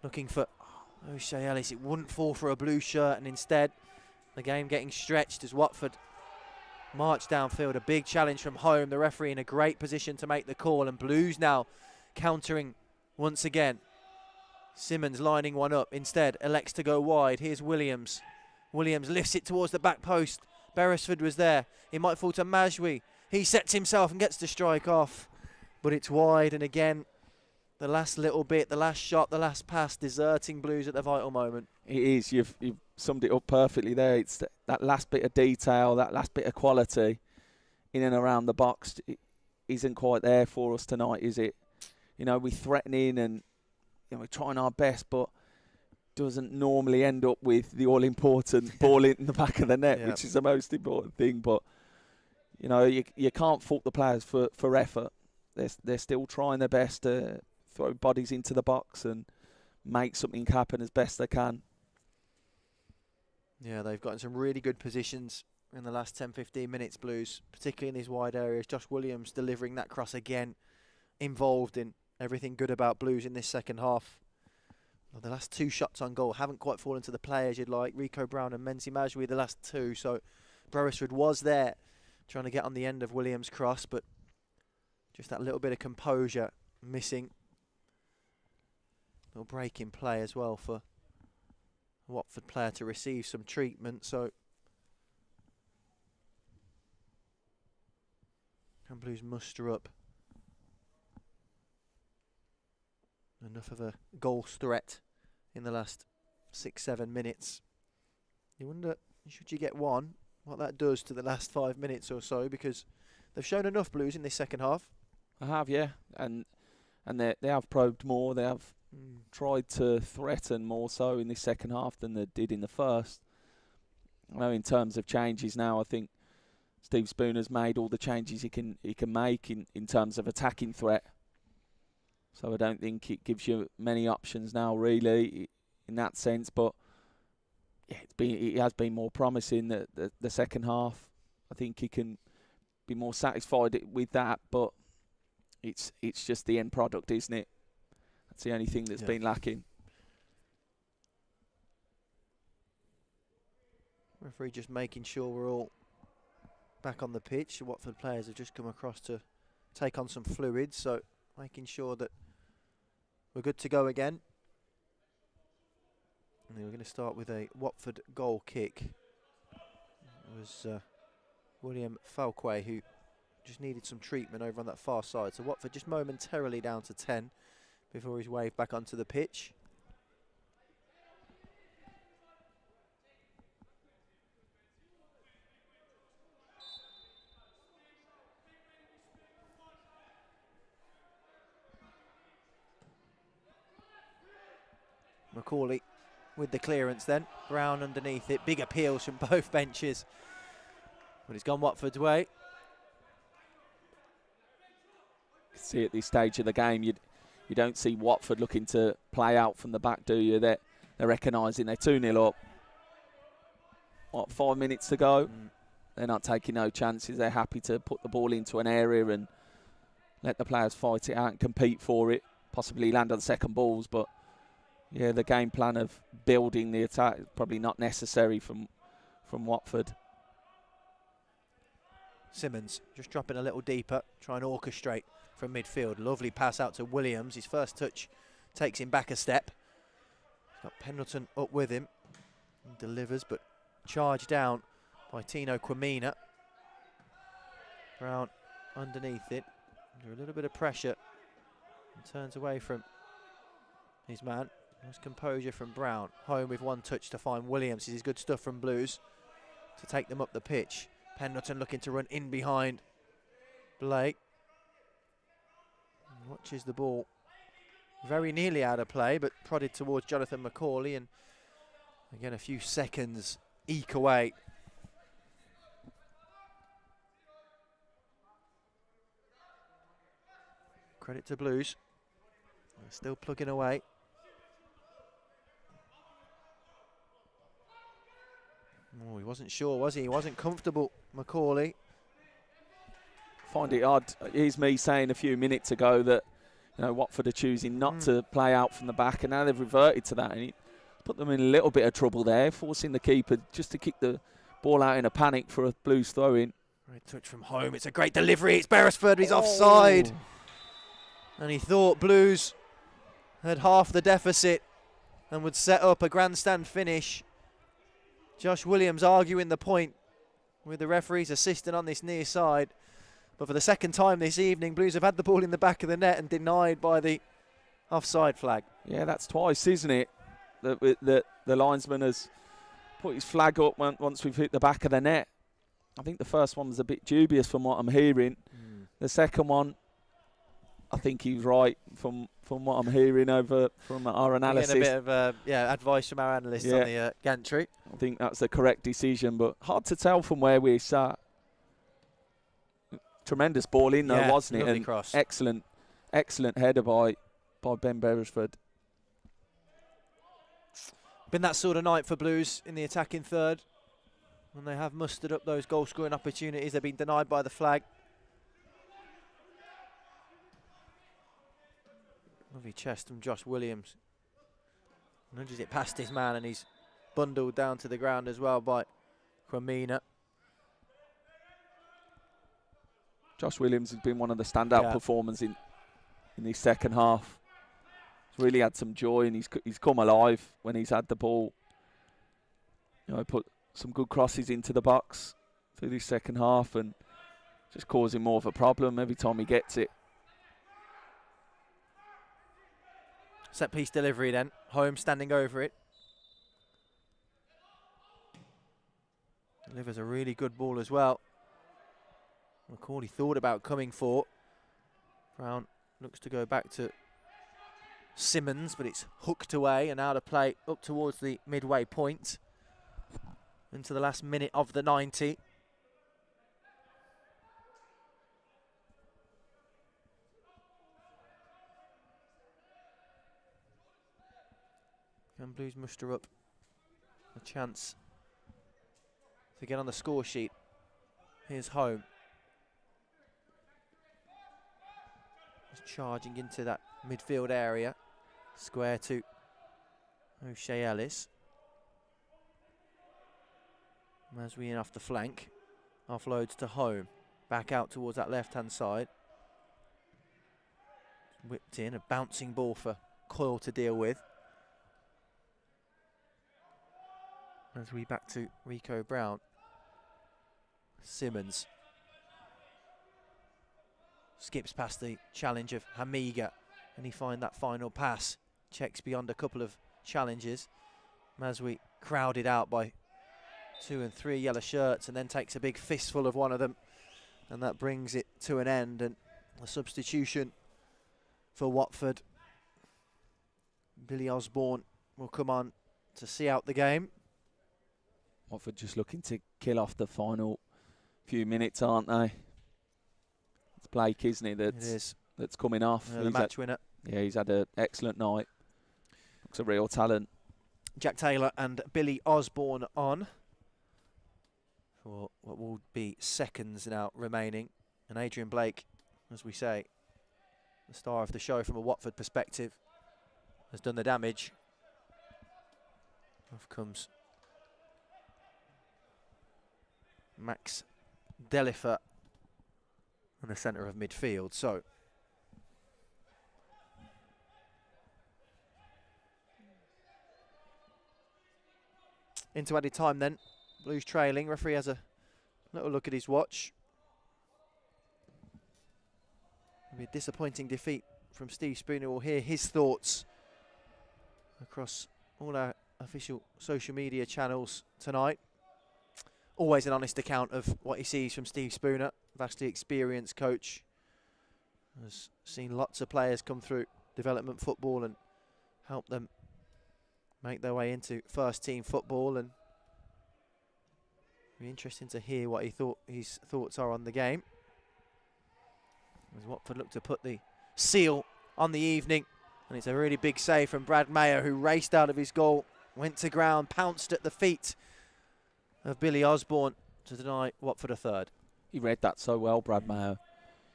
looking for O'Shea Ellis. It wouldn't fall for a blue shirt, and instead the game getting stretched as Watford march downfield. A big challenge from home. The referee in a great position to make the call, and Blues now countering once again. Simmons lining one up. Instead elects to go wide. Here's Williams. Williams lifts it towards the back post. Beresford was there. It might fall to Majwi. He sets himself and gets the strike off, but it's wide. And again, the last little bit, the last shot, the last pass, deserting Blues at the vital moment. It is. You've summed it up perfectly there. It's that last bit of detail, that last bit of quality in and around the box. It isn't quite there for us tonight, is it? You know, we're threatening and we're trying our best, but doesn't normally end up with the all-important ball in the back of the net, which is the most important thing. But you know, you can't fault the players for effort. They're still trying their best to throw bodies into the box and make something happen as best they can. Yeah, they've gotten some really good positions in the last 10-15 minutes, Blues, particularly in these wide areas. Josh Williams delivering that cross again, involved in everything good about Blues in this second half. Well, the last two shots on goal haven't quite fallen to the players you'd like. Rico Brown and Menzi Majwi, the last two. So Beresford was there trying to get on the end of Williams' cross, but just that little bit of composure missing. Little break in play as well for a Watford player to receive some treatment. So can Blues muster up enough of a goals threat in the last 6-7 minutes? You wonder, should you get one, what that does to the last 5 minutes or so, because they've shown enough, Blues, in this second half. I have, yeah, and they have probed more. They have tried to threaten more so in this second half than they did in the first. I know in terms of changes now, I think Steve Spooner's made all the changes he can make in terms of attacking threat. So I don't think it gives you many options now, really, in that sense. But yeah, it has been more promising the second half. I think he can be more satisfied with that. But it's just the end product, isn't it? That's the only thing that's been lacking. Referee just making sure we're all back on the pitch. The Watford players have just come across to take on some fluids, so making sure that we're good to go again. And we're going to start with a Watford goal kick. It was William Falquay who just needed some treatment over on that far side. So Watford just momentarily down to 10 before he's waved back onto the pitch. Macaulay with the clearance then. Brown underneath it. Big appeals from both benches. But it's gone Watford's way. See at this stage of the game, you don't see Watford looking to play out from the back, do you? They're recognising they're 2-0 up. What, 5 minutes to go? They're not taking no chances. They're happy to put the ball into an area and let the players fight it out and compete for it. Possibly land on second balls, but yeah, the game plan of building the attack is probably not necessary from Watford. Simmons just dropping a little deeper, trying to orchestrate from midfield. Lovely pass out to Williams. His first touch takes him back a step. He's got Pendleton up with him. He delivers, but charged down by Tino Quamina. Brown underneath it, under a little bit of pressure, and turns away from his man. Nice composure from Brown. Home with one touch to find Williams. This is good stuff from Blues to take them up the pitch. Pendleton looking to run in behind Blake. Watches the ball very nearly out of play, but prodded towards Jonathan Macaulay, and again a few seconds eke away. Credit to Blues. They're still plugging away. Oh, he wasn't sure, was he? He wasn't comfortable, Macaulay. Find it odd. Here's me saying a few minutes ago that Watford are choosing not to play out from the back, and now they've reverted to that, and it put them in a little bit of trouble there, forcing the keeper just to kick the ball out in a panic for a Blues throw-in. Great touch from Home. It's a great delivery. It's Beresford. He's offside, and he thought Blues had half the deficit and would set up a grandstand finish. Josh Williams arguing the point with the referee's assistant on this near side. But for the second time this evening, Blues have had the ball in the back of the net and denied by the offside flag. Yeah, that's twice, isn't it? The linesman has put his flag up once we've hit the back of the net. I think the first one was a bit dubious from what I'm hearing. The second one, I think he's right from what I'm hearing from our analysis. Getting a bit of advice from our analysts on the gantry. I think that's the correct decision, but hard to tell from where we sat. Tremendous ball in though, wasn't it? And cross. Excellent header by Ben Beresford. Been that sort of night for Blues in the attacking third. When they have mustered up those goal-scoring opportunities, they've been denied by the flag. Lovely chest from Josh Williams. Nudges it past his man, and he's bundled down to the ground as well by Quamina. Josh Williams has been one of the standout performers in this second half. He's really had some joy, and he's come alive when he's had the ball. Put some good crosses into the box through this second half, and just causing more of a problem every time he gets it. Set piece delivery then. Home standing over it. Delivers a really good ball as well. Macaulay thought about coming for. Brown looks to go back to Simmons, but it's hooked away and out of play up towards the midway point. Into the last minute of the 90. Can Blues muster up a chance to get on the score sheet? Here's Home. Just charging into that midfield area. Square to O'Shea Ellis. As we in off the flank. Offloads to Home. Back out towards that left-hand side. Whipped in, a bouncing ball for Coyle to deal with. As we back to Rico Brown. Simmons. Skips past the challenge of Hamiga. And he find that final pass. Checks beyond a couple of challenges. Maswi crowded out by 2 and 3 yellow shirts and then takes a big fistful of one of them. And that brings it to an end. And a substitution for Watford. Billy Osborne will come on to see out the game. Watford just looking to kill off the final few minutes, aren't they? It's Blake, isn't it? That's coming off. The match winner. Yeah, he's had an excellent night. Looks a real talent. Jack Taylor and Billy Osborne on for what will be seconds now remaining. And Adrian Blake, as we say, the star of the show from a Watford perspective, has done the damage. Off comes Max Delifer in the centre of midfield. So into added time then. Blues trailing. Referee has a little look at his watch. It'll be a disappointing defeat from Steve Spooner. We'll hear his thoughts across all our official social media channels tonight. Always an honest account of what he sees from Steve Spooner, vastly experienced coach. Has seen lots of players come through development football and help them make their way into first team football, and it'll be interesting to hear what his thoughts are on the game. As Watford look to put the seal on the evening, and it's a really big save from Brad Mayer, who raced out of his goal, went to ground, pounced at the feet of Billy Osborne to deny Watford a third. He read that so well, Brad Mayer.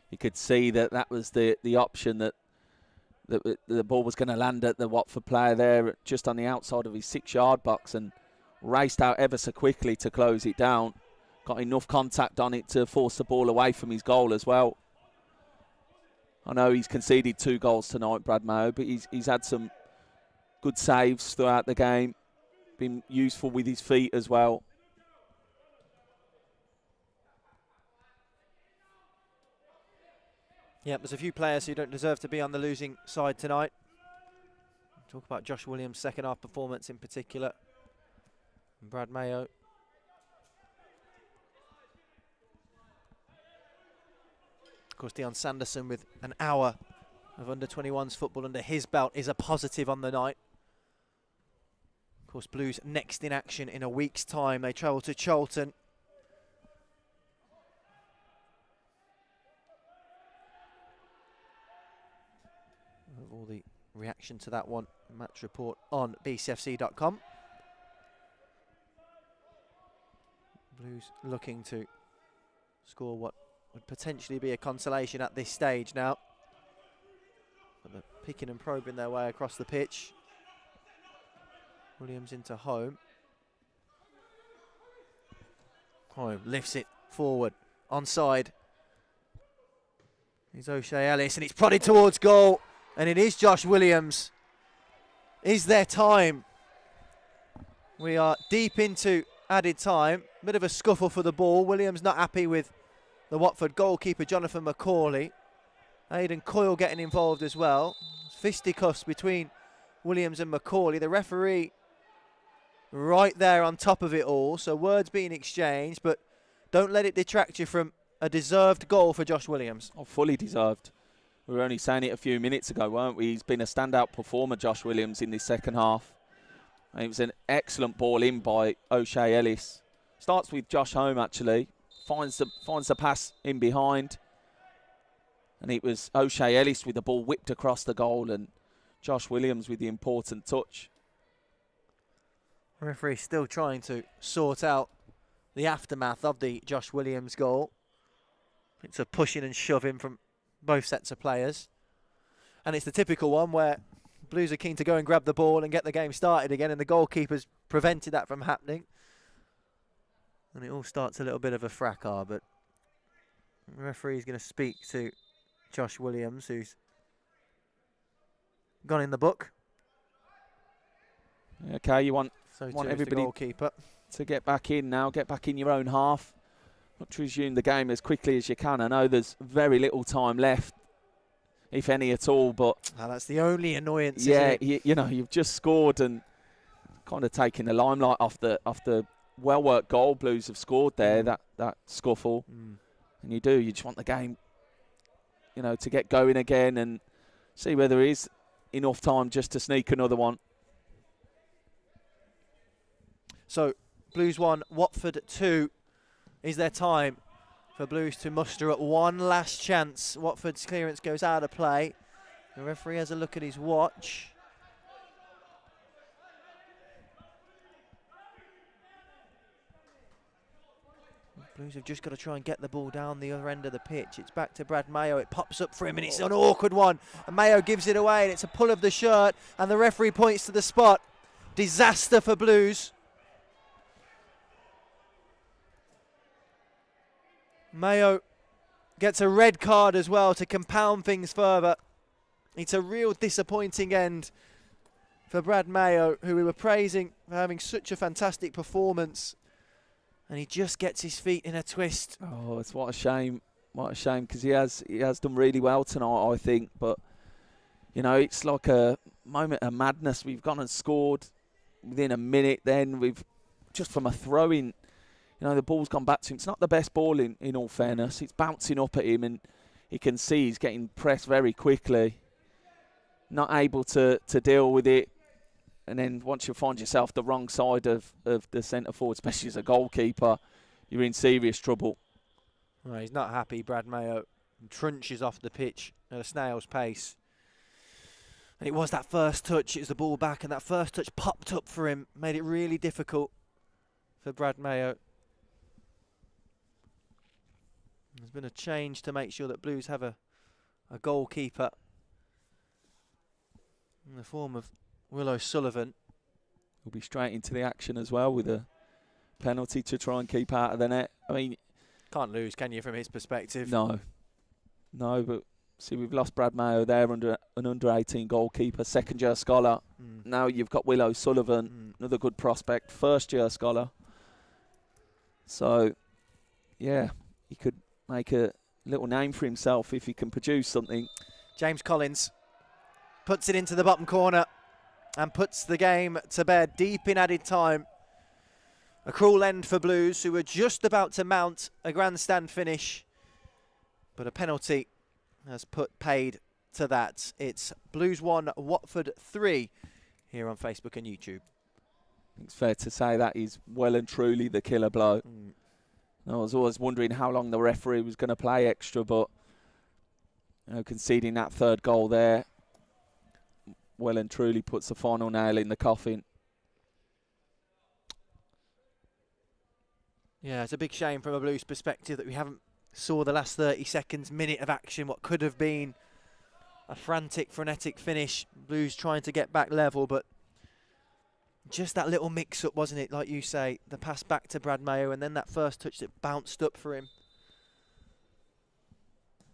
You could see that was the option, that the ball was going to land at the Watford player there just on the outside of his 6-yard box, and raced out ever so quickly to close it down. Got enough contact on it to force the ball away from his goal as well. I know he's conceded 2 goals tonight, Brad Mayo, but he's had some good saves throughout the game. Been useful with his feet as well. Yeah, there's a few players who don't deserve to be on the losing side tonight. Talk about Josh Williams' second half performance in particular. And Brad Mayo. Of course, Dion Sanderson, with an hour of under-21s football under his belt, is a positive on the night. Of course, Blues next in action in a week's time. They travel to Charlton. All the reaction to that one, match report on bcfc.com. Blues looking to score what would potentially be a consolation at this stage now. But they're picking and probing their way across the pitch. Williams into Home. Home lifts it forward, onside. Here's O'Shea Ellis, and it's prodded towards goal. And it is Josh Williams. Is there time? We are deep into added time. Bit of a scuffle for the ball. Williams not happy with the Watford goalkeeper, Jonathan McCauley. Aidan Coyle getting involved as well. Fisticuffs between Williams and McCauley. The referee right there on top of it all. So words being exchanged, but don't let it detract you from a deserved goal for Josh Williams. Oh, fully deserved. We were only saying it a few minutes ago, weren't we? He's been a standout performer, Josh Williams, in this second half. And it was an excellent ball in by O'Shea Ellis. Starts with Josh Home, actually. Finds the pass in behind. And it was O'Shea Ellis with the ball whipped across the goal, and Josh Williams with the important touch. The referee still trying to sort out the aftermath of the Josh Williams goal. It's a pushing and shoving from both sets of players. And it's the typical one where Blues are keen to go and grab the ball and get the game started again, and the goalkeeper's prevented that from happening. And it all starts a little bit of a fracas, but the referee's going to speak to Josh Williams, who's gone in the book. Okay, you want So everybody to get back in now, get back in your own half. Want to resume the game as quickly as you can. I know there's very little time left, if any at all, but that's the only annoyance. Yeah, isn't it? you know, you've just scored and kind of taken the limelight off the well-worked goal Blues have scored there, that scuffle. And you just want the game, you know, to get going again and see whether there is enough time just to sneak another one. So, Blues 1, Watford 2 is their time for Blues to muster at one last chance. Watford's clearance goes out of play. The referee has a look at his watch. Blues have just got to try and get the ball down the other end of the pitch. It's back to Brad Mayo. It pops up for him, and it's an awkward one. And Mayo gives it away, and it's a pull of the shirt, and the referee points to the spot. Disaster for Blues. Mayo gets a red card as well to compound things further. It's a real disappointing end for Brad Mayo, who we were praising for having such a fantastic performance. And he just gets his feet in a twist. Oh, it's what a shame. What a shame, because he has done really well tonight, I think. But, you know, it's like a moment of madness. We've gone and scored within a minute then. We've just from a throw-in. You know, the ball's gone back to him. It's not the best ball in all fairness. It's bouncing up at him, and you can see he's getting pressed very quickly. Not able to deal with it. And then once you find yourself the wrong side of the centre forward, especially as a goalkeeper, you're in serious trouble. Well, he's not happy, Brad Mayo. He trunches off the pitch at a snail's pace. And it was that first touch. It was the ball back, and that first touch popped up for him. Made it really difficult for Brad Mayo. There's been a change to make sure that Blues have a goalkeeper in the form of Will O'Sullivan. He'll be straight into the action as well with a penalty to try and keep out of the net. I mean, can't lose, can you, from his perspective? No, but see, we've lost Brad Mayo there, an under-18 goalkeeper, second-year scholar. Now you've got Will O'Sullivan, another good prospect, first-year scholar. So, yeah, he could make a little name for himself if he can produce something. James Collins puts it into the bottom corner and puts the game to bed deep in added time. A cruel end for Blues, who were just about to mount a grandstand finish, but a penalty has put paid to that. It's Blues 1, Watford 3 here on Facebook and YouTube. It's fair to say that is well and truly the killer blow. I was always wondering how long the referee was going to play extra, but you know, conceding that third goal there well and truly puts the final nail in the coffin. Yeah, it's a big shame from a Blues perspective that we haven't saw the last 30 seconds, minute of action, what could have been a frantic, frenetic finish. Blues trying to get back level, but just that little mix-up, wasn't it? Like you say, the pass back to Brad Mayo, and then that first touch that bounced up for him.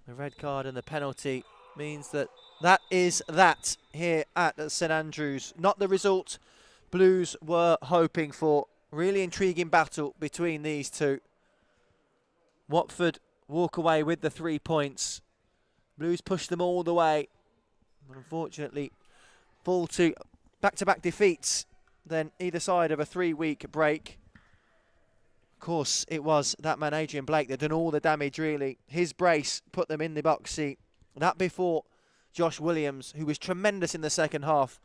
The red card and the penalty means that is that here at St Andrews. Not the result Blues were hoping for. Really intriguing battle between these two. Watford walk away with the 3 points. Blues push them all the way. But unfortunately, fall to back-to-back defeats. Then either side of a 3-week break. Of course, it was that man Adrian Blake that done all the damage, really. His brace put them in the box seat. That before Josh Williams, who was tremendous in the second half,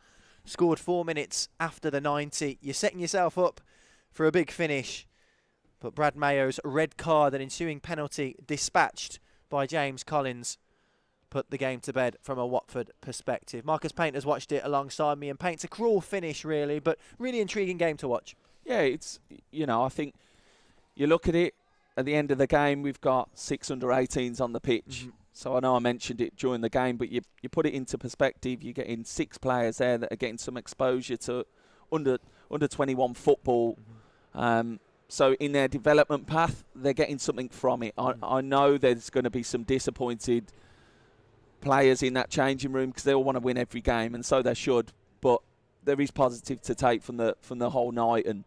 scored 4 minutes after the 90. You're setting yourself up for a big finish. But Brad Mayo's red card and ensuing penalty dispatched by James Collins put the game to bed from a Watford perspective. Marcus Painter's watched it alongside me and paints a cruel finish, really, but really intriguing game to watch. Yeah, it's, I think you look at it, at the end of the game, we've got 6 under-18s on the pitch. So I know I mentioned it during the game, but you put it into perspective, you're getting 6 players there that are getting some exposure to under 21 football. So in their development path, they're getting something from it. I know there's going to be some disappointed players in that changing room because they all want to win every game, and so they should. But there is positive to take from the whole night, and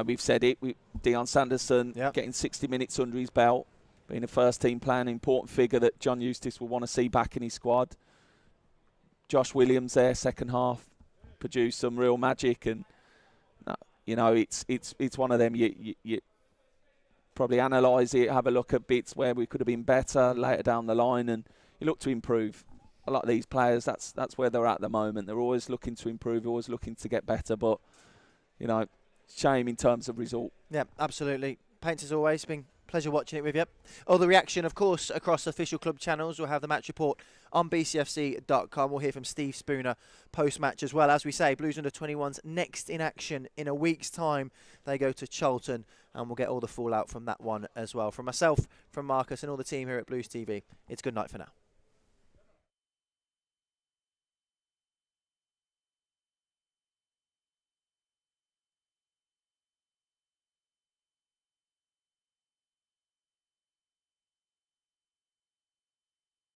we've said it. Dion Sanderson getting 60 minutes under his belt, being a first-team player, an important figure that John Eustace will want to see back in his squad. Josh Williams there, second half, produced some real magic, and it's one of them. You probably analyse it, have a look at bits where we could have been better later down the line, and you look to improve. A lot of these players, that's where they're at the moment. They're always looking to improve, always looking to get better, but shame in terms of result. Yeah, absolutely. Paints as always, been pleasure watching it with you. All the reaction, of course, across official club channels. We'll have the match report on bcfc.com. We'll hear from Steve Spooner post-match as well. As we say, Blues Under-21s next in action in a week's time. They go to Charlton, and we'll get all the fallout from that one as well. From myself, from Marcus, and all the team here at Blues TV, it's good night for now.